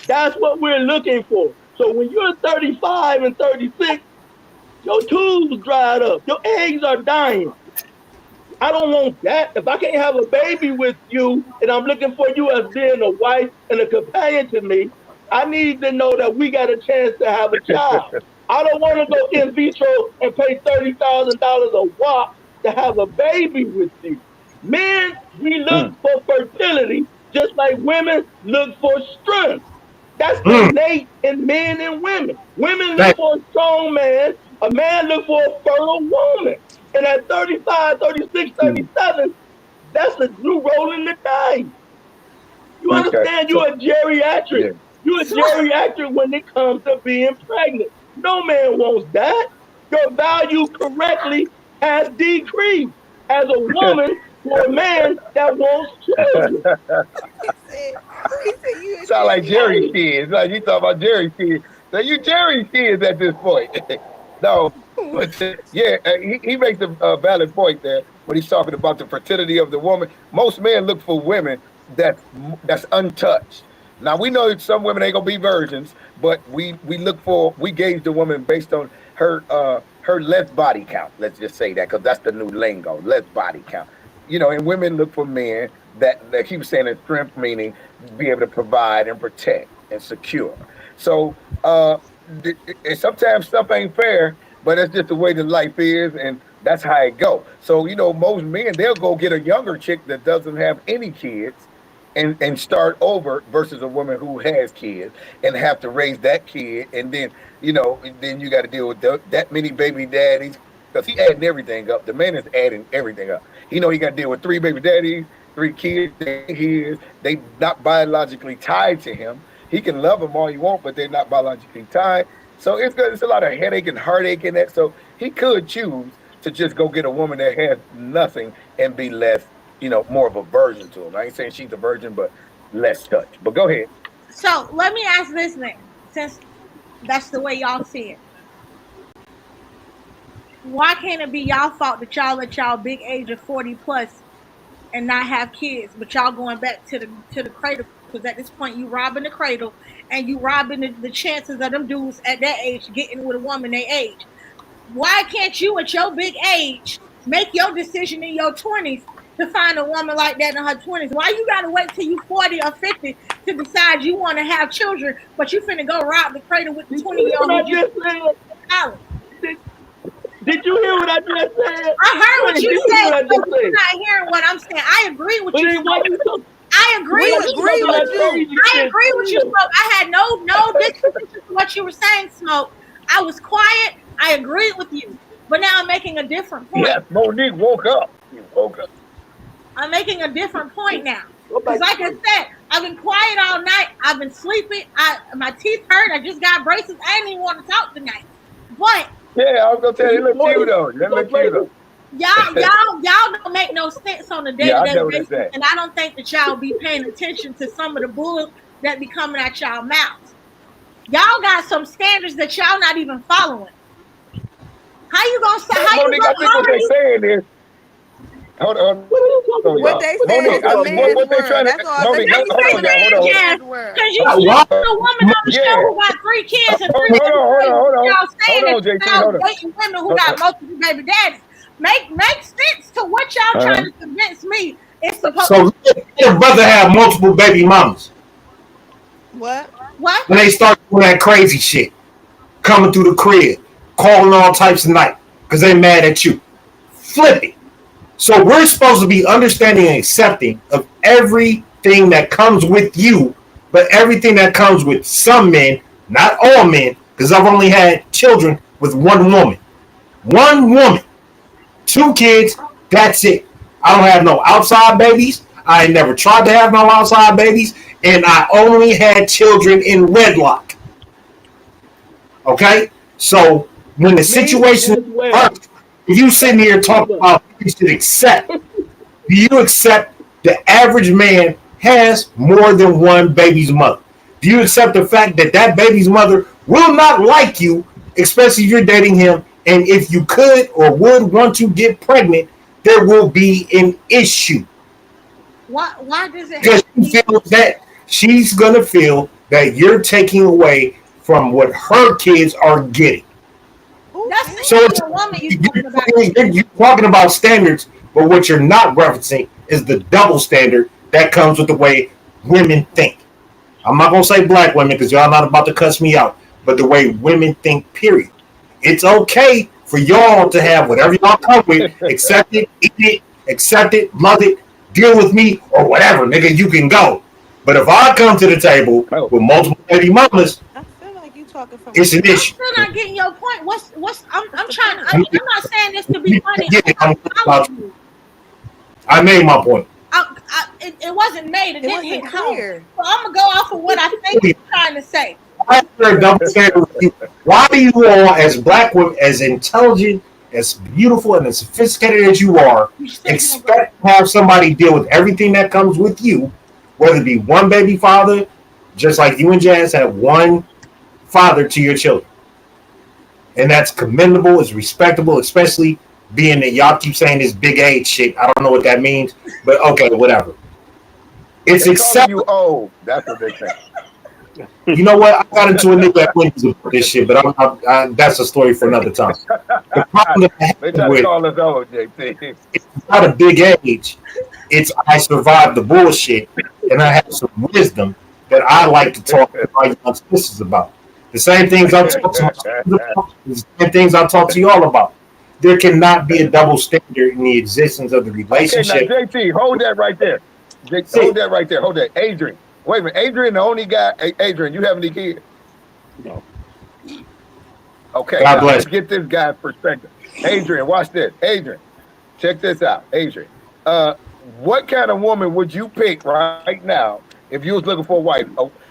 That's what we're looking for. So when you're 35 and 36, your tubes dried up, your eggs are dying. I don't want that. If I can't have a baby with you and I'm looking for you as being a wife and a companion to me, I need to know that we got a chance to have a child. I don't want to go in vitro and pay $30,000 a wop to have a baby with you. Men, we look Mm. for fertility just like women look for strength. That's Mm. innate in men and women. Women look Thank for a strong man. A man look for a fertile woman. And at 35, 36, Mm. 37, that's a new role in the dice. You Okay. understand? So You're a geriatric. yeah. You're a geriatric when it comes to being pregnant. No man wants that. Your value correctly has decreased as a woman for a man that wants children. He said you a Sound like Jerry geriatric. kids. Like you talking about Jerry kids. So you Jerry kids at this point. No, but yeah, he makes a valid point there when he's talking about the fertility of the woman. Most men look for women that's untouched. Now we know some women ain't gonna be virgins, but we gauge the woman based on her less body count. Let's just say that because that's the new lingo, less body count. And women look for men that he was saying in strength, meaning be able to provide and protect and secure. So and sometimes stuff ain't fair, but that's just the way the life is. And That's how it go. So most men they'll go get a younger chick that doesn't have any kids, and start over versus a woman who has kids and have to raise that kid, and then you got to deal with that many baby daddies because he adding everything up. The man is adding everything up. He got to deal with 3 baby daddies, 3 kids. They not biologically tied to him. He can love them all you want, but they're not biologically tied. So it's a lot of headache and heartache in that. So he could choose to just go get a woman that has nothing and be less, more of a virgin to him. I ain't saying she's a virgin, but less touch. But go ahead. So let me ask this thing, since that's the way y'all see it. Why can't it be y'all fault that y'all let y'all big age of 40 plus and not have kids, but y'all going back to the cradle? Because at this point you robbing the cradle and you robbing the chances of them dudes at that age getting with a woman their age. Why can't you at your big age make your decision in your 20s to find a woman like that in her 20s? Why you gotta wait till you 40 or 50 to decide you want to have children, but you finna go rob the cradle with the 20-year-old? Did you hear what I just said? I heard what you said, but you're not hearing what I'm saying. I agree with you. I agree with you. I agree with you, Smoke. I had no disrespect to what you were saying, Smoke. I was quiet. I agreed with you, but now I'm making a different point. Yes, Monique woke up. You woke up. I'm making a different point now. Because like I said, I've been quiet all night. I've been sleeping. My teeth hurt. I just got braces. I didn't even want to talk tonight. But yeah, I was gonna tell you, look cute though. Look cute though. Y'all don't make no sense on a day-to-day basis, and I don't think that y'all be paying attention to some of the bull that be coming at y'all mouths. Y'all got some standards that y'all not even following. How you gonna say? How Monique, I think what they saying is, hold on. What they saying is a man's word. That's all. Monique, hold on. Because you see a woman on the show who got 3 kids and 3 y'all saying that y'all dating women who got multiple baby daddies. Make sense to what y'all trying to convince me. It's supposed. So your brother have multiple baby mamas. What? When they start doing that crazy shit, coming through the crib, calling all types of night because they mad at you. Flip it. So we're supposed to be understanding and accepting of everything that comes with you, but everything that comes with some men, not all men, because I've only had children with one woman. One woman. 2 kids, that's it. I don't have no outside babies. I never tried to have no outside babies, and I only had children in wedlock. Okay? So when the situation is worse, you sitting here talking about you should accept, do you accept the average man has more than one baby's mother? Do you accept the fact that that baby's mother will not like you, especially if you're dating him, and if you could or would want to get pregnant, there will be an issue? Why does it? Because she feels that she's going to feel that you're taking away from what her kids are getting. That's so you're talking about standards, but what you're not referencing is the double standard that comes with the way women think. I'm not going to say black women because y'all not about to cuss me out, but the way women think, period. It's okay for y'all to have whatever y'all come with, accept it, eat it, accept it, love it, deal with me, or whatever, nigga, you can go. But if I come to the table with multiple baby mamas, it's an issue. I'm still not getting your point. I'm trying. I'm not saying this to be funny. I made my point. It wasn't made. It didn't hit home. So I'm gonna go off of what I think you're trying to say. Why do you all, as black women, as intelligent, as beautiful, and as sophisticated as you are, expect to have somebody deal with everything that comes with you, whether it be one baby father, just like you and Jazz have one father to your children? And that's commendable, it's respectable, especially being that y'all keep saying this big age shit. I don't know what that means, but okay, whatever. It's acceptable. You old. That's what they say. You know what? I got into a nigga at Wednesday for this shit, but that's a story for another time. The problem that I have with it's not a big age. It's I survived the bullshit, and I have some wisdom that I like to talk to my young sisters about. The same things I talk to my the same things I talk to y'all about. there cannot be a double standard in the existence of the relationship. Okay, now JT, hold that right there. Hold that right there. Hold that. Adrian. Wait a minute. Adrian, the only guy. Adrian, you have any kids? No. Okay. God now bless. let's get this guy's perspective. Adrian, watch this. Adrian, check this out. Adrian, what kind of woman would you pick right now if you was looking for a wife?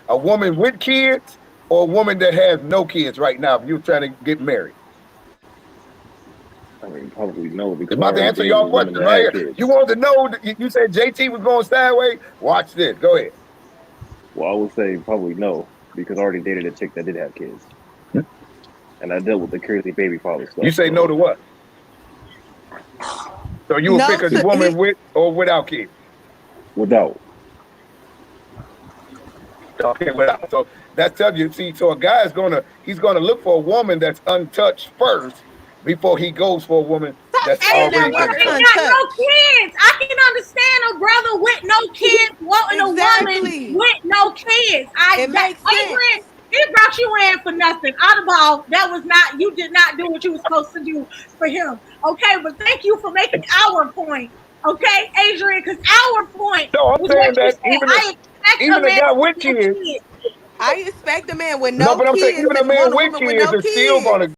A woman with kids or a woman that has no kids right now if you were trying to get married? I mean, probably no. Because About to answer your question right here. You wanted to know, you said JT was going sideways? Watch this. Go ahead. Well, I would say probably no, because I already dated a chick that did have kids. And I dealt with the crazy baby father stuff. You say no to what? So you would pick a woman with or without kids? Without. Okay, without. So that tells you, see, so a guy is he's gonna look for a woman that's untouched first before he goes for a woman that's already been got touched. no kids. I can understand a brother with no kids wanting a woman with no kids. It makes sense. He brought you in for nothing. Oddball, that was not, you did not do what you were supposed to do for him. Okay, but thank you for making our point. Okay, Adrian, because our point. No, I'm was saying what you that said. even a guy with kids. I expect a man with no, but I'm kids. saying even a man with kids is still gonna.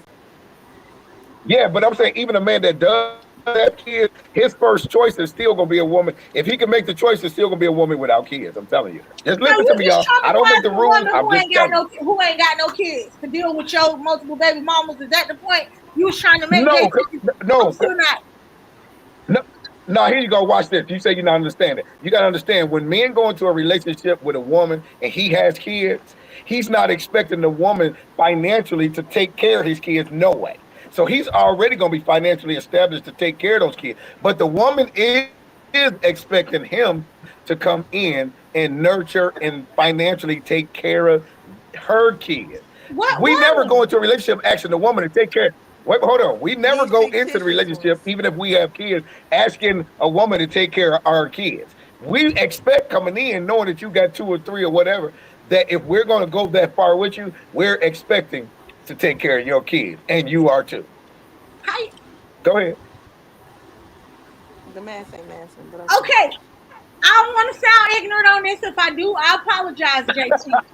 Yeah, but I'm saying even a man that does have kids, his first choice is still gonna be a woman. If he can make the choice, it's still gonna be a woman without kids. I'm telling you. Just listen to me, y'all. I don't make the rules. I'm Who just ain't got telling you. who ain't got no kids to deal with your multiple baby mamas? Is that the point you was trying to make? No, no, I'm still not. No, here you go. Watch this. You say you're not understanding. You got to understand when men go into a relationship with a woman and he has kids, he's not expecting the woman financially to take care of his kids. No way. So he's already going to be financially established to take care of those kids. But the woman is expecting him to come in and nurture and financially take care of her kids. We never go into a relationship asking the woman to take care. Wait, hold on. We never go into the relationship, even if we have kids, asking a woman to take care of our kids. We expect coming in, knowing that you got 2 or 3 or whatever, that if we're going to go that far with you, we're expecting to take care of your kids, and you are too. Hi. Go ahead. The man say Manson, but okay. I don't want to sound ignorant on this. If I do, I apologize, JT.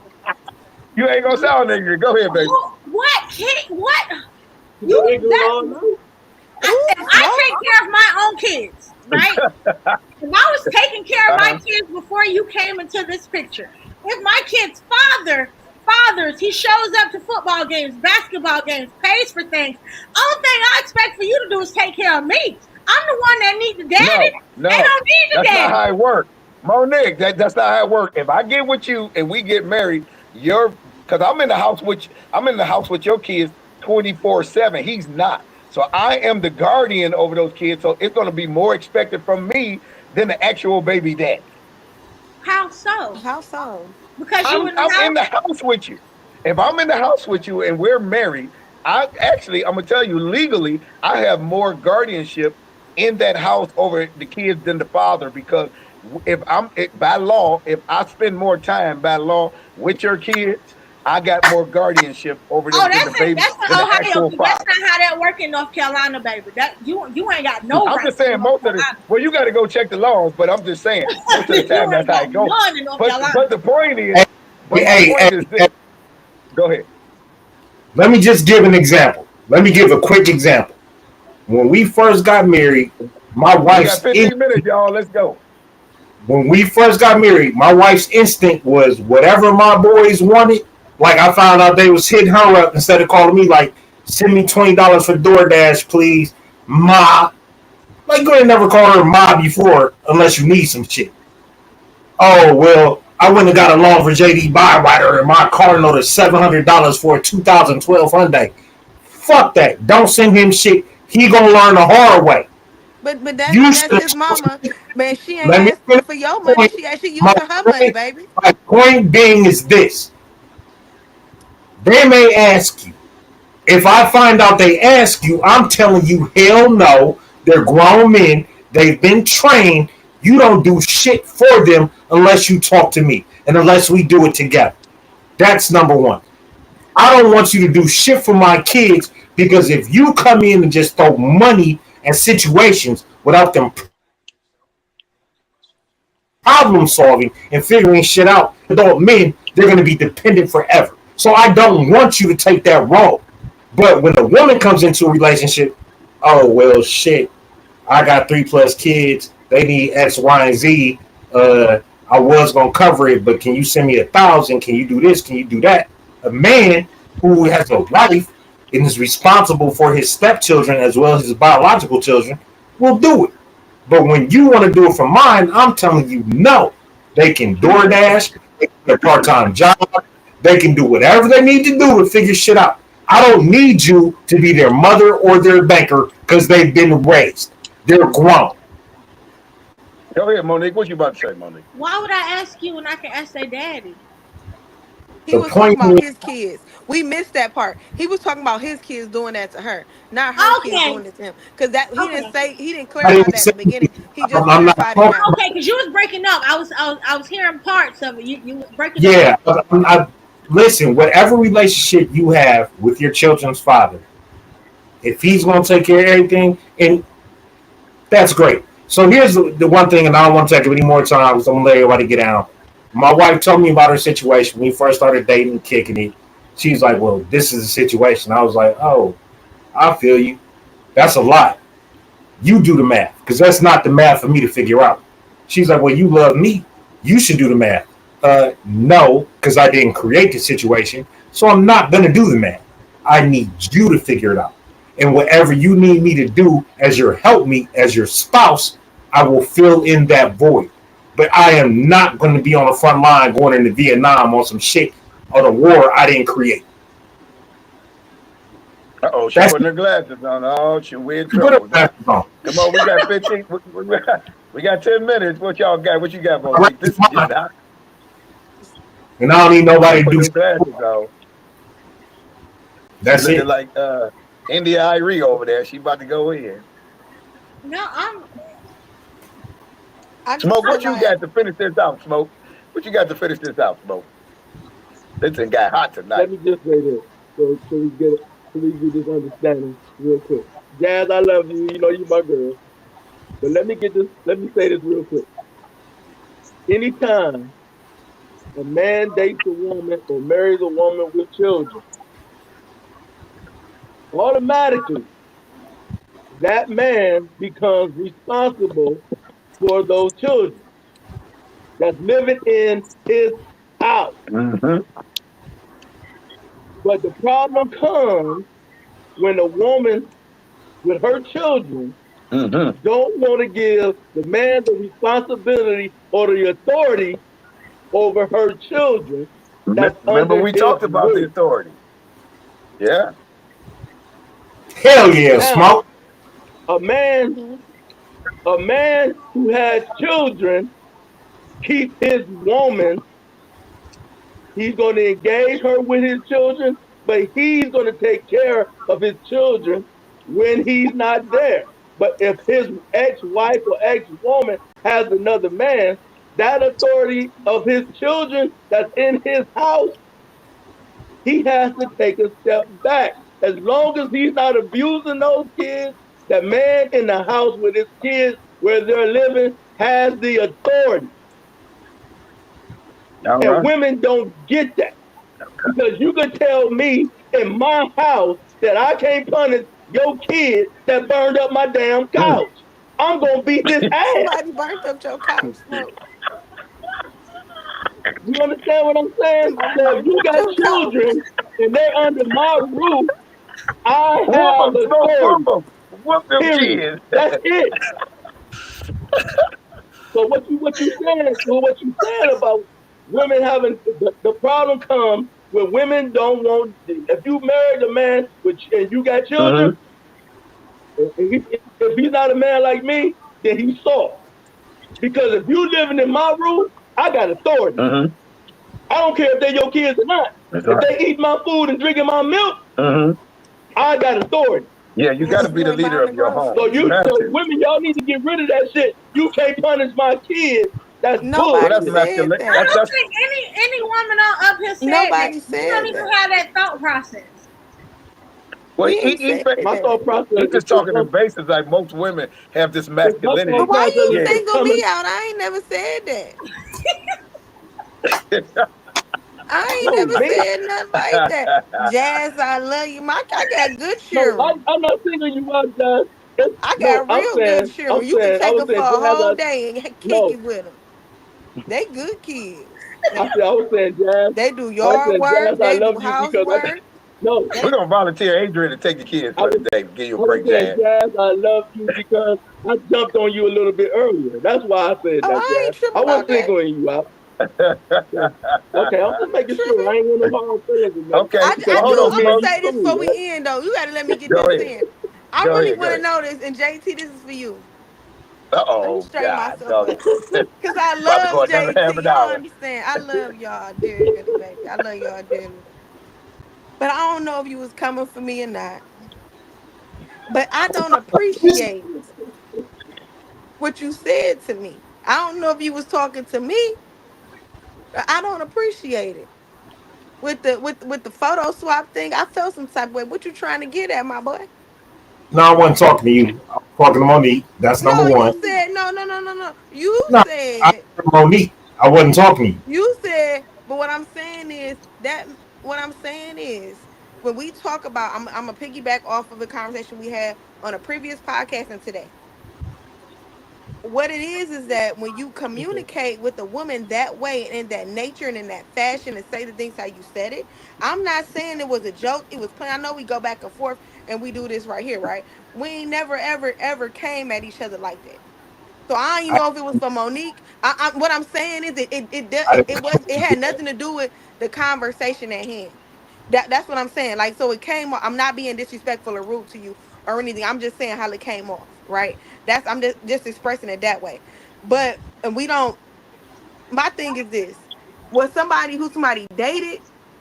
You ain't gonna sound ignorant. Go ahead, baby. What kid? What? I take care of my own kids, right? If I was taking care of my kids before you came into this picture, if my kid's fathers, he shows up to football games, basketball games, pays for things. Only thing I expect for you to do is take care of me. I'm the one that needs the daddy. No, they don't need the that's daddy. not how it works. Monique, that's not how it works. If I get with you and we get married, because I'm in the house with your kids 24/7. He's not. So I am the guardian over those kids. So it's going to be more expected from me than the actual baby daddy. How so? How so? Because I'm in the house with you. If I'm in the house with you and we're married, I'm gonna tell you legally, I have more guardianship in that house over the kids than the father, because by law, if I spend more time by law with your kids, I got more guardianship over them than the baby. That's than the actual father. That's not how that work in North Carolina, baby. That you ain't got no. I'm just saying most of the. Well, you got to go check the laws, but I'm just saying most of the time that's how it goes. But the point is, go ahead. Let me just give an example. Let me give a quick example. When we first got married, my wife's we got 15 minutes, y'all. Let's go. When we first got married, my wife's instinct was whatever my boys wanted. Like, I found out they was hitting her up instead of calling me, like, send me $20 for DoorDash, please, Ma. Like, you ain't never called her Ma before unless you need some shit. Oh, well, I wouldn't have got a loan for JD Byrider and my car note is $700 for a 2012 Hyundai. Fuck that. Don't send him shit. He gonna learn the hard way. But that's his mama. Man, she ain't asking for your money. She actually using her money, baby. My point being is this. They may ask you. If I find out they ask you, I'm telling you, hell no. They're grown men. They've been trained. You don't do shit for them unless you talk to me and unless we do it together. That's number one. I don't want you to do shit for my kids because if you come in and just throw money and situations without them problem solving and figuring shit out, adult men, they're going to be dependent forever. So I don't want you to take that role. But when a woman comes into a relationship, oh, well, shit, I got 3+ kids. They need X, Y, and Z. I was going to cover it, but can you send me 1,000? Can you do this? Can you do that? A man who has a wife and is responsible for his stepchildren as well as his biological children will do it. But when you want to do it for mine, I'm telling you, no. They can DoorDash, they can do a part-time job, they can do whatever they need to do to figure shit out. I don't need you to be their mother or their banker because they've been raised. They're grown. Go ahead, Monique. What you about to say, Monique? Why would I ask you when I can ask their daddy? He was talking about his kids. We missed that part. He was talking about his kids doing that to her, not her kids doing it to him. Because that he didn't clarify that at the beginning. He just clarified it now. Okay, because you was breaking up. I was hearing parts of it. You was breaking up. Yeah, listen. Whatever relationship you have with your children's father, if he's going to take care of everything, and that's great. So here's the one thing, and I don't want to take up any more time because I'm going to let everybody get out. My wife told me about her situation when we first started dating and kicking it. She's like, well, this is the situation. I was like, oh, I feel you. That's a lot. You do the math because that's not the math for me to figure out. She's like, well, you love me. You should do the math. No, because I didn't create the situation. So I'm not going to do the math. I need you to figure it out. And whatever you need me to do as your helpmeet, as your spouse, I will fill in that void. But I am not going to be on the front line going into Vietnam on some shit or the war I didn't create. Uh-oh, she putting her glasses on. Oh, she weird trouble. Come on, we got 15. We got 10 minutes. What y'all got? What you got, boy? Right, this is not. And I don't need nobody to do glasses on. That's it. Like India Irie over there. She about to go in. No, Smoke, what you got to finish this out, Smoke? What you got to finish this out, Smoke? This thing got hot tonight. Let me just say this, so we get this understanding real quick. Jazz, I love you. You know you my girl. But let me say this real quick. Anytime a man dates a woman or marries a woman with children, automatically that man becomes responsible for those children that's living in his house. Mm-hmm. But the problem comes when a woman with her children don't want to give the man the responsibility or the authority over her children. Remember we talked about the authority. Yeah. Hell yeah, now, Smoke. A man who has children keep his woman. He's going to engage her with his children, but he's going to take care of his children when he's not there. But if his ex-wife or ex-woman has another man, that authority of his children that's in his house, he has to take a step back. As long as he's not abusing those kids, the man in the house with his kids where they're living has the authority. All and right. women don't get that. Because you could tell me in my house that I can't punish your kid that burned up my damn couch. I'm going to beat his ass. Somebody burned up your couch. You understand what I'm saying? So if you got children and they're under my roof, I have authority. Whoop them Period. kids. That's it. So what you saying about women having the problem comes when women don't want. If you married a man and you got children, if he's not a man like me, then he's soft. Because if you living in my roof, I got authority. I don't care if they're your kids or not. That's if right. they eat my food and drinking my milk, I got authority. Yeah, you got to be the leader of your home. So women, y'all need to get rid of that shit. You can't punish my kids That's Nobody Well, that's bullshit. said masculine. I that. don't think any woman up here said that. Nobody You said don't even that. have that thought process. Well, We ain't said My that. thought process he's is just talking in basics. Like most women have this my masculinity. But thought why process you Yeah. is single coming. me out? I ain't never said that. I ain't No, never me. said nothing like that. Jazz, I love you. I got good No, children. I'm not singling you out, Jazz. I No, got real good children. You can I take was them for saying, a Jazz, whole day and kick no, it with them. They good kids. I was saying, Jazz. They do I yard said, work. Jazz, I They love do you because housework. no, We're gonna volunteer Adrian to take the kids I for was, the day. Give you a I was break, saying, Jan. Jazz, I love you because I jumped on you a little bit earlier. That's why I said Oh, that, I ain't Jazz. tripping I wasn't about that. singling you out. Yeah. Okay, I'm just making sure I ain't want no hard feelings or nothing. Okay, Because so you hold know on, I'm me gonna and Smoke. you say this cool, before we right? end though. You gotta let me get Go this ahead. in. I Go really ahead. Go want to ahead. know this, and JT, this is for you. Uh Let me oh, straighten God, myself dog. up. Cause I About to love go another half JT. an Y'all hour. understand? I love y'all dearly, baby. I love y'all dearly. But I don't know if you was coming for me or not. But I don't appreciate what you said to me. I don't know if you was talking to me. But I don't appreciate it. With the photo swap thing, I felt some type of way. What you trying to get at, my boy? No, I wasn't talking to you. I was talking to Monique. That's number No, one. you said no. You No, I said heard Monique. I wasn't talking to you. but what I'm saying is that what I'm saying is when we talk about I'm gonna piggyback off of the conversation we had on a previous podcast and today. What it is that when you communicate with a woman that way and in that nature and in that fashion and say the things how you said it, I'm not saying it was a joke. It was planned. I know we go back and forth and we do this right here, right? We ain't never ever came at each other like that. So I don't even I, know if it was for Monique. What I'm saying is I it had nothing to do with the conversation at hand. That's what I'm saying. Like so, it came. I'm not being disrespectful or rude to you or anything. I'm just saying how it came off. Right. I'm just expressing it that way. But and we don't. My thing is this: was somebody who somebody dated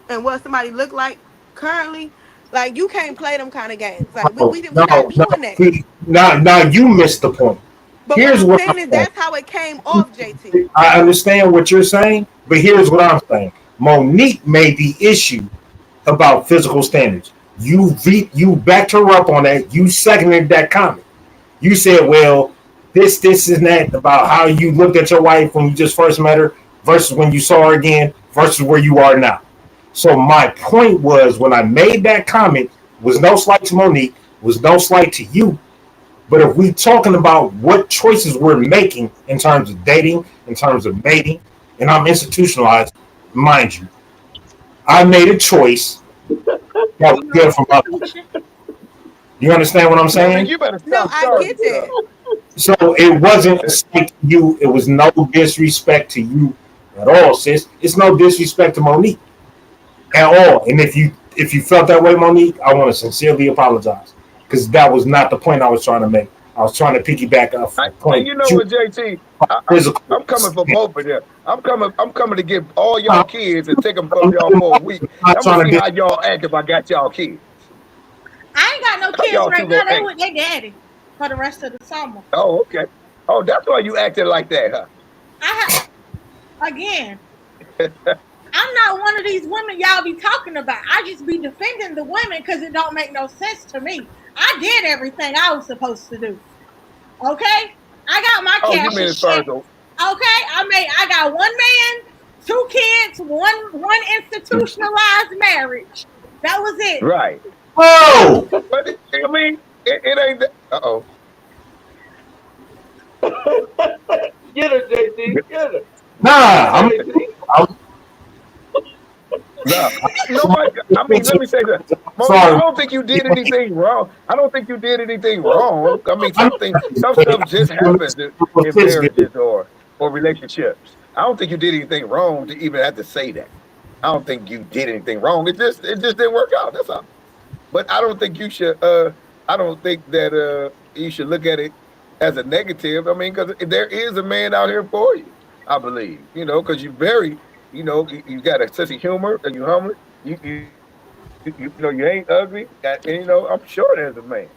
and what somebody looked like currently. Like you can't play them kind of games. Like we not no, no. doing that. See, now you missed the point. But what Here's I'm what I'm saying is saying. that's how it came off, JT. I understand what you're saying, but here's what I'm saying. Monique made the issue about physical standards. You backed her up on that. You seconded that comment. You said, well, this, and that about how you looked at your wife when you just first met her versus when you saw her again versus where you are now. So my point was when I made that comment was no slight to Monique, was no slight to you. But if we talking about what choices we're making in terms of dating, in terms of mating, and I'm institutionalized, mind you, I made a choice that was good for my life. You understand what I'm Monique, saying? you better No, stop I starting get stuff. that. So it wasn't a slight to you. It was no disrespect to you at all, sis. It's no disrespect to Monique at all. And if you felt that way, Monique, I want to sincerely apologize because that was not the point I was trying to make. I was trying to piggyback off the And point you know that you what, JT? physical. I'm coming for both of them. I'm coming to get all y'all I'm kids and take them from y'all for a week. not I'm gonna trying see to how y'all act if I got y'all kids. I ain't got no How kids y'all right two now. gonna They act? with their daddy for the rest of the summer. Oh, okay. Oh, that's why you acting like that, huh? Again, I'm not one of these women y'all be talking about. I just be defending the women because it don't make no sense to me. I did everything I was supposed to do. Okay? I got my Oh, you cash mean and as far as shit. the Okay? I got one man, 2 kids, one institutionalized marriage. That was it. right? Oh, But I mean, it ain't. Uh oh. Get her, JT. Get her. Get her, nah. JT. I'm No, nobody. I mean, let me say that, Monique. I sorry. don't think you did anything wrong. I don't think you did anything wrong. I mean, I'm some stuff just happens in sis did it. marriages or relationships. I don't think you did anything wrong to even have to say that. I don't think you did anything wrong. It just didn't work out. That's all. But I don't think you should. I don't think that you should look at it as a negative. I mean, because there is a man out here for you. I believe, because you're very, you got a sense of humor and you're humble. You ain't ugly. And, I'm sure there's a man.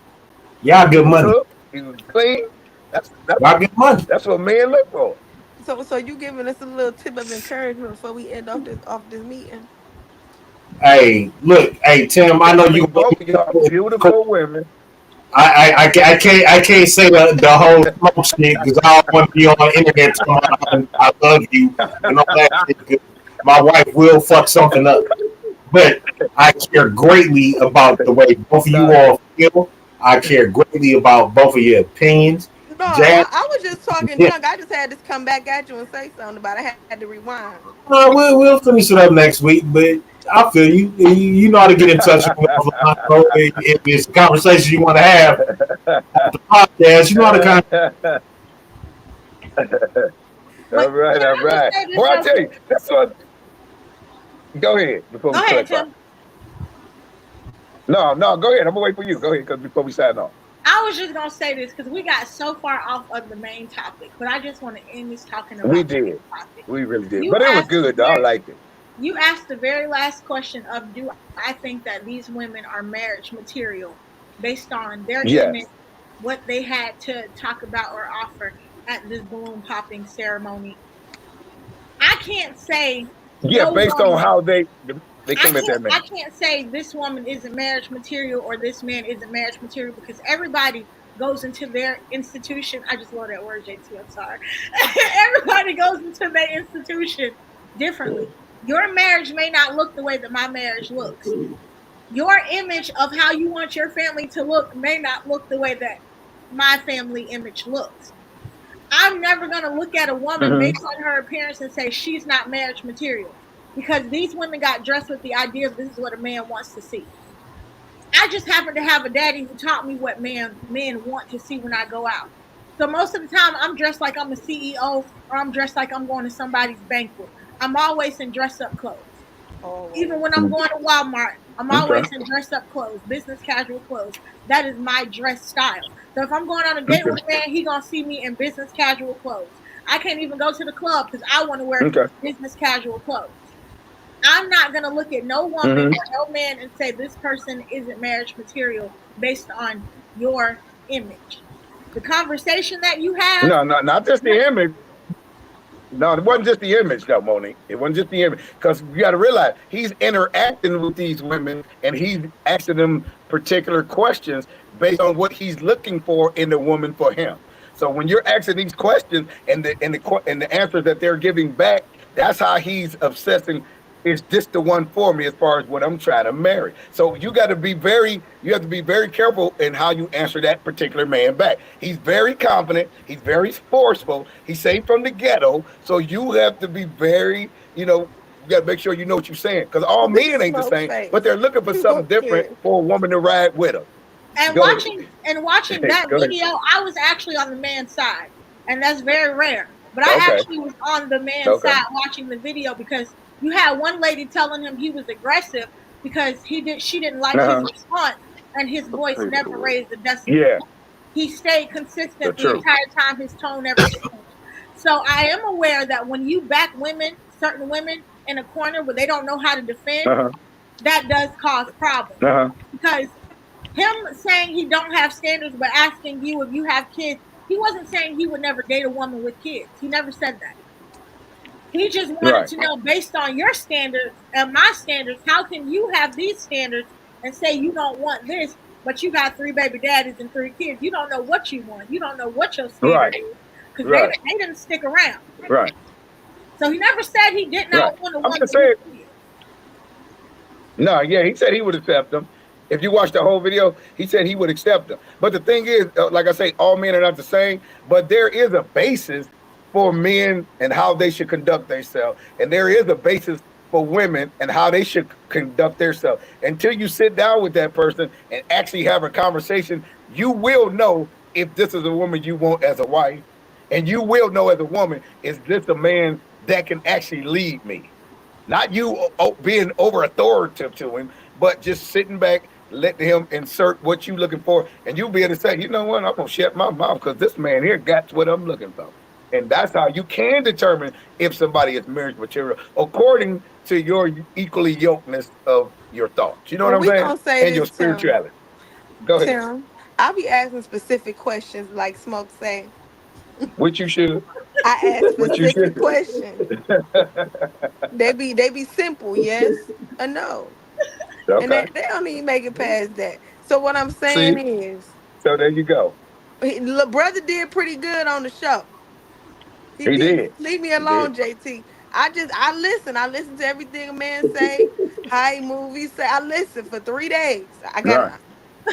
Y'all You good can money. cook. You can clean. That's that's Y'all good money. that's what men look for. So you giving us a little tip of encouragement before we end off this meeting? Hey, look, hey Tim, I know I you. mean, both of y'all beautiful women. I can't say the whole smoke shit because I don't want to be on the internet talking about I love you and all that shit. 'Cause my wife will fuck something up. But I care greatly about the way both of you all feel. I care greatly about both of your opinions. No, Jazz, I was just talking yeah, junk. I just had to come back at you and say something about it. I had to rewind. we'll finish it up next week. But I feel you. You know how to get in touch with me offline. So if it's a conversation you want to have on the podcast, you know how to kind of. All right, all right. Boy, I tell you, that's what. Go ahead before we ahead, clarify. Tim. No, go ahead. I'm gonna wait for you. Go ahead, because before we sign off. I was just gonna say this because we got so far off of the main topic, but I just want to end this talking about We the did. main topic. We really did. You But it was asked good, the though. I very- liked it. You asked the very last question of do I think that these women are marriage material based on their Yes. image, what they had to talk about or offer at this balloon popping ceremony. I can't say Yeah, no based woman- on how they came at that I man. can't say this woman isn't marriage material or this man isn't marriage material because everybody goes into their institution. I just love that word, JT. I'm sorry. Everybody goes into their institution differently. Your marriage may not look the way that my marriage looks. Your image of how you want your family to look may not look the way that my family image looks. I'm never going to look at a woman based on her appearance and say she's not marriage material because these women got dressed with the idea of this is what a man wants to see. I just happen to have a daddy who taught me what men want to see when I go out. So most of the time I'm dressed like I'm a CEO or I'm dressed like I'm going to somebody's banquet. I'm always in dress-up clothes. Even when I'm going to Walmart, I'm always in dress-up clothes, business casual clothes. That is my dress style. So if I'm going on a date with a man, he gonna see me in business casual clothes. I can't even go to the club because I want to wear business casual clothes. I'm not gonna look at no woman or no man and say this person isn't marriage material based on your image. The conversation that you have. No, not just the image. No, it wasn't just the image, though, Monique. It wasn't just the image. Because you got to realize he's interacting with these women and he's asking them particular questions based on what he's looking for in the woman for him. So when you're asking these questions and the answers that they're giving back, that's how he's obsessing. Is this the one for me as far as what I'm trying to marry? So you have to be very careful in how you answer that particular man back. He's very confident. He's very forceful. He's saved from the ghetto. So you have to be very, you got to make sure you know what you're saying. Because all men ain't the same, but they're looking for something different for a woman to ride with them. And watching that video, I was actually on the man's side. And that's very rare. But I actually was on the man's side watching the video because you had one lady telling him he was aggressive because she didn't like his response and his voice never raised a decibel. Yeah. He stayed consistent the entire time, his tone never changed. So I am aware that when you back certain women in a corner where they don't know how to defend, that does cause problems. Because him saying he don't have standards but asking you if you have kids, he wasn't saying he would never date a woman with kids. He never said that. He just wanted to know, based on your standards and my standards, how can you have these standards and say you don't want this, but you got 3 baby daddies and 3 kids? You don't know what you want. You don't know what your standard is. Because they didn't stick around. Right. So he never said he did not want to I'm just saying. No, yeah, he said he would accept them. If you watch the whole video, he said he would accept them. But the thing is, like I say, all men are not the same, but there is a basis for men and how they should conduct themselves. And there is a basis for women and how they should conduct themselves. Until you sit down with that person and actually have a conversation, you will know if this is a woman you want as a wife. And you will know as a woman, is this a man that can actually lead me? Not you being over authoritative to him, but just sitting back, letting him insert what you're looking for. And you'll be able to say, you know what, I'm going to shut my mouth because this man here got what I'm looking for. And that's how you can determine if somebody is marriage material, according to your equally yokedness of your thoughts. You know what I'm saying? And your spirituality. Go ahead. Tim, I'll be asking specific questions like Smoke say. Which you should. I ask What you specific said. questions. They be simple, yes or no. And Okay. they don't even make it past that. So what I'm saying See, is, so there you go. the brother did pretty good on the show. He He did. did. Leave me He did. alone, JT. I listen. I listen to everything a man say, how he movies say. I listen for 3 days. Right.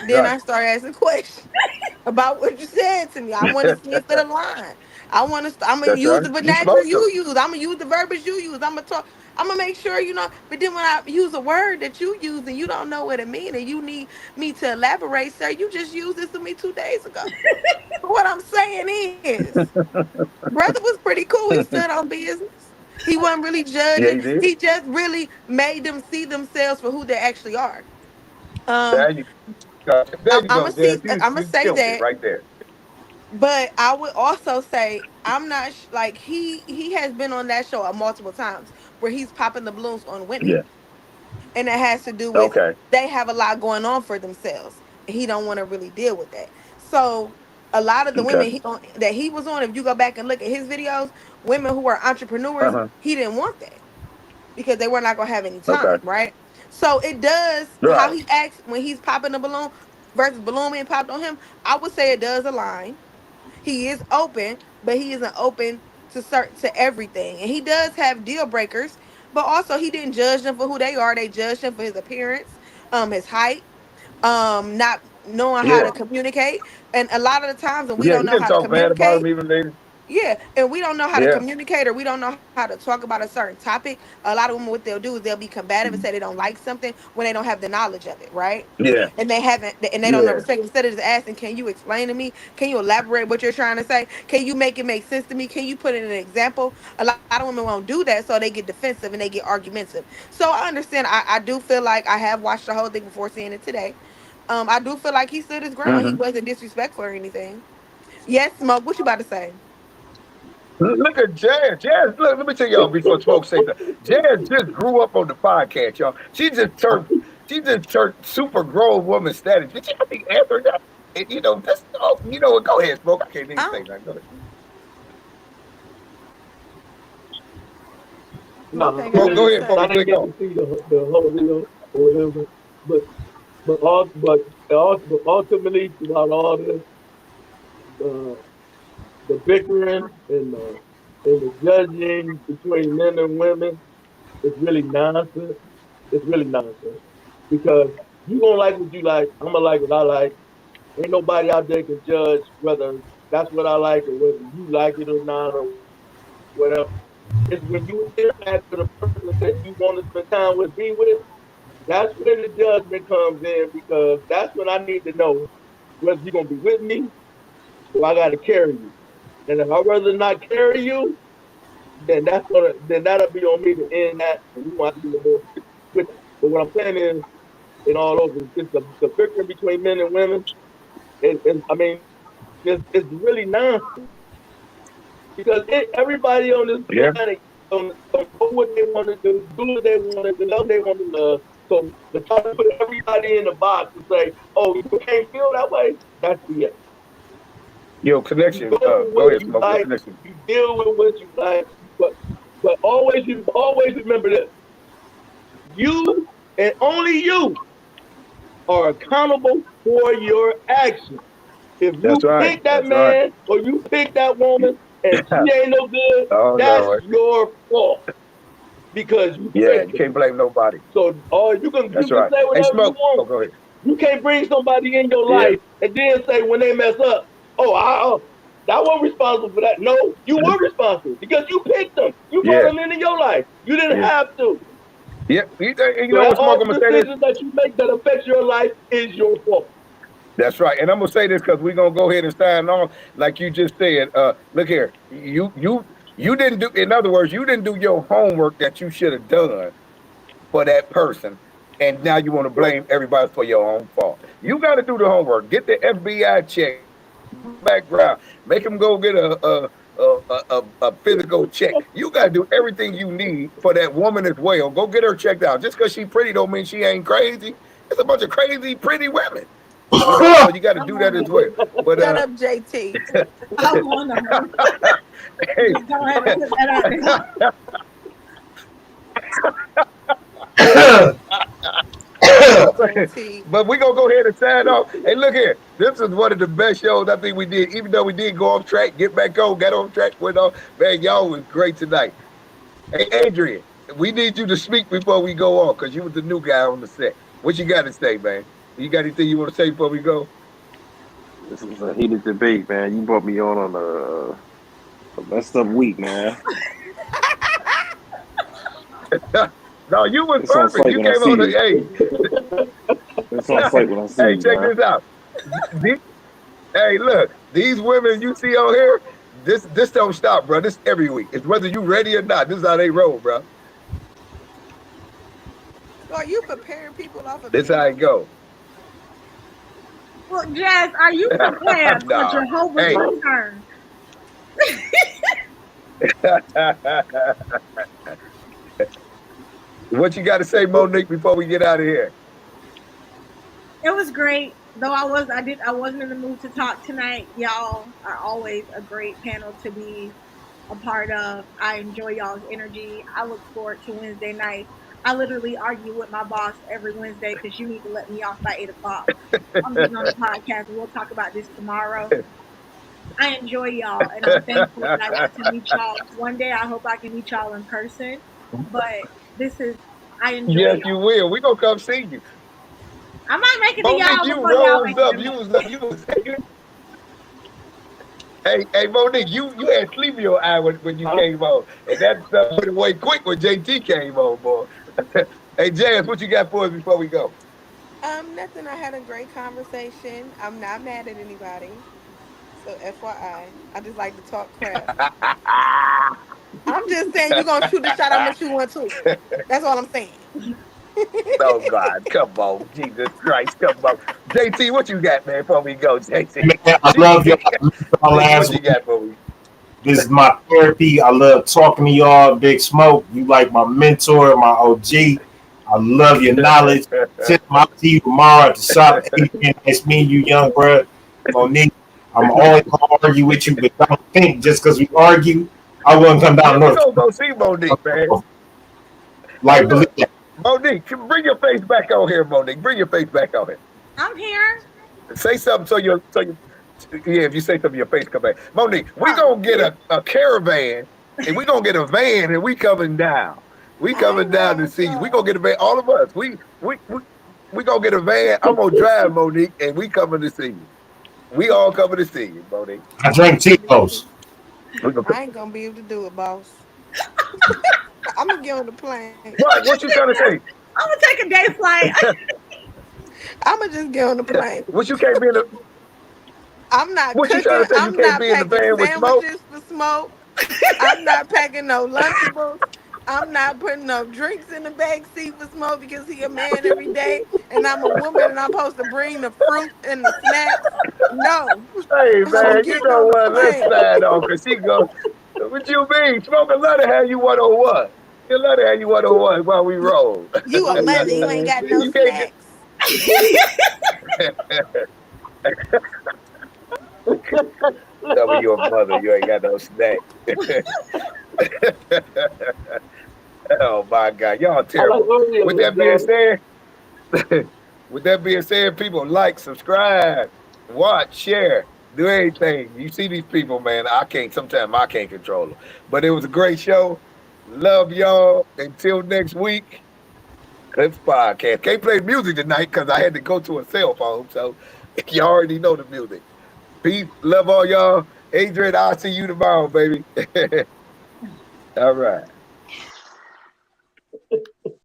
Then Right. I start asking questions about what you said to me. I want to see if it align. I'm gonna That's use right. the You vernacular supposed to. you use. I'm gonna use the verbiage you use. I'm gonna talk. I'm gonna make sure you know. But then when I use a word that you use and you don't know what it means and you need me to elaborate, sir, you just used this to me 2 days ago. What I'm saying is, brother was pretty cool. He stood on business. He wasn't really Yeah, judging. he did. He just really made them see themselves for who they actually are. There you go. There you I'm go. gonna see. There, I'm gonna you say killed it that. right there. But I would also say I'm not like he has been on that show multiple times where he's popping the balloons on women, Yeah. and that has to do with Okay. they have a lot going on for themselves. And he don't want to really deal with that. So a lot of the Okay. women that he was on, if you go back and look at his videos, women who are entrepreneurs, Uh-huh. he didn't want that because they were not gonna have any time, Okay. right? So it does how Right. he acts when he's popping the balloon versus balloon being popped on him. I would say it does align. He is open, but he isn't open to everything. And he does have deal breakers, but also he didn't judge them for who they are. They judged him for his appearance, his height, not knowing how Yeah. to communicate. And a lot of the times when we Yeah, don't he know didn't how to talk bad about communicate, him even later. yeah, and we don't know how to Yeah. communicate or we don't know how to talk about a certain topic. A lot of women, what they'll do is they'll be combative and say they don't like something when they don't have the knowledge of it, right? Yeah. And they haven't, and they don't know Yeah. respect. Instead of just asking, "Can you explain to me? Can you elaborate what you're trying to say? Can you make it make sense to me? Can you put it in an example?" A lot of women won't do that, so they get defensive and they get argumentative. So I understand. I do feel like I have watched the whole thing before seeing it today. I do feel like he stood his ground. He Mm-hmm. wasn't disrespectful or anything. Yes, Smoke. What you about to say? Look at Jazz. Jazz, look, let me tell y'all before Smoke say that. Jazz just grew up on the podcast, y'all. She just turned super grown woman status. Did you think answer that? And, this, oh, you know what? Go ahead, Smoke. I can't even say that. Go ahead. No, Smoke ain't got Smoke, nothing go to ahead, before I we say. didn't click get on. to see the whole video or whatever, but ultimately throughout all this, the bickering and the judging between men and women is really nonsense. It's really nonsense because you gonna like what you like. I'm gonna like what I like. Ain't nobody out there can judge whether that's what I like or whether you like it or not or whatever. It's when you interact with a person that you want to spend time with, be with. That's when the judgment comes in because that's when I need to know whether you're gonna be with me or I gotta carry you. And if I rather not carry you, then that'll be on me to end that, and we want to do more with it. But what I'm saying is, in all over, it's the bickering between men and women. I mean, it's really nonsense because everybody on this Yeah. planet know what they want to do what they want to do, love they want to love. So to try to put everybody in a box and say, "Oh, you can't feel that way," that's BS. Yo, You connection. go for Go what ahead, you Smoke. Your like, connection. you deal with what you like, but you always remember this: you and only you are accountable for your actions. If you That's right. pick that That's right. man or you pick that woman and she ain't no good, Oh, that's Lord. your fault because you Yeah, you picked them. can't blame nobody. So, or you can That's say right. Hey, whatever you Smoke. Oh, want. go ahead. You can't bring somebody in your Yeah. life and then say when they mess up, "Oh, I wasn't responsible for that." No, you were responsible because you picked them. You brought Yeah. them into your life. You didn't Yeah. have to. Yeah. You So know what, Smoke? all I'm the going to say this. decisions that you make that affect your life is your fault. That's right. And I'm going to say this because we're going to go ahead and sign on. Like you just said, look here. You didn't do, in other words, you didn't do your homework that you should have done for that person. And now you want to blame everybody for your own fault. You got to do the homework. Get the FBI check, background, make them go get a physical check. You got to do everything you need for that woman as well. Go get her checked out. Just because she's pretty don't mean she ain't crazy. There's a bunch of crazy, pretty women. So you got to do that as well. But Shut up, JT. I want to. Hey. Just go ahead and put that out there. But we gonna go ahead and sign off. Hey, look here. This is one of the best shows I think we did. Even though we did go off track, get back on, got on track, went on. Man, y'all was great tonight. Hey, Adrian, we need you to speak before we go on because you was the new guy on the set. What you got to say, man? You got anything you want to say before we go? This was a heated debate, man. You brought me on a messed up week, man. No, you was It's on perfect. sight You when I came see on the you. It's on sight when I see Hey, you, check man. this out. Hey, look, these women you see on here, this don't stop, bro. This every week. It's whether you ready or not. This is how they roll, bro. So you preparing people off of This how it go. Well, Jazz, are you prepared for No. Jehovah's Hey. return? What you got to say, Monique, before we get out of here? It was great. Though I wasn't in the mood to talk tonight. Y'all are always a great panel to be a part of. I enjoy y'all's energy. I look forward to Wednesday night. I literally argue with my boss every Wednesday because you need to let me off by 8 o'clock. I'm getting on the podcast and we'll talk about this tomorrow. I enjoy y'all and I'm thankful that I got to meet y'all. One day I hope I can meet y'all in person. But I enjoy Yes, y'all. you will. We gonna come see you. I might make it to Monique, y'all you before y'all rose make up. it. Hey, Monique, you had sleep in your eye when you came on, and that stuff went away quick when JT came on, boy. Hey, Jazz, what you got for us before we go? Nothing. I had a great conversation. I'm not mad at anybody. So FYI, I just like to talk crap. I'm just saying you're gonna shoot a shot unless you want to. That's all I'm saying. Oh God, come on, Jesus Christ, come on, JT, what you got, man? Before we go, JT, Man, I love y'all. what you got for me? This is my therapy. I love talking to y'all. Big Smoke, you like my mentor, my OG. I love your knowledge. Send my to you tomorrow at the shop. Adrian, nice meeting you, young bro. Monique, I'm always gonna argue with you, but don't think just because we argue, I wouldn't come down We north. gonna go see Monique, man. Like, Hey, believe that. Monique, bring your face back on here, Monique. Bring your face back on here. I'm here. Say something so you yeah, if you say something, your face come back. Monique, we gonna get a caravan and we gonna get a van and we coming down. We coming down to see you. We gonna get a van, all of us. We gonna get a van. I'm gonna drive, Monique, and we coming to see you. We all coming to see you, Monique. I drink Tito's. I ain't gonna be able to do it, boss. I'm gonna get on the plane. What you trying to say? I'm gonna take a day flight. I'm gonna just get on the plane. What you can't be in the I'm not What you cooking. trying to say? You I'm can't not be in the packing van with Smoke? sandwiches for Smoke. I'm not packing no Lunchables. I'm not putting no drinks in the back seat for Smoke because he a man every day, and I'm a woman and I'm supposed to bring the fruit and the snacks. No. Hey I'm man, you getting know on the what? Let's plane. sign off because she goes. What you mean? Smoke a let her have you 101. You let her have you 101 while we roll. You a mother, you ain't got no You can't get. Tell me you're a mother, you ain't got no snack. Oh my God, y'all terrible. With that being said, people like, subscribe, watch, share, do anything. You see these people, man. Sometimes I can't control them. But it was a great show. Love y'all. Until next week. Clips Podcast. Can't play music tonight because I had to go to a cell phone. So you already know the music. Peace. Love all y'all. Adrian, I'll see you tomorrow, baby. All right.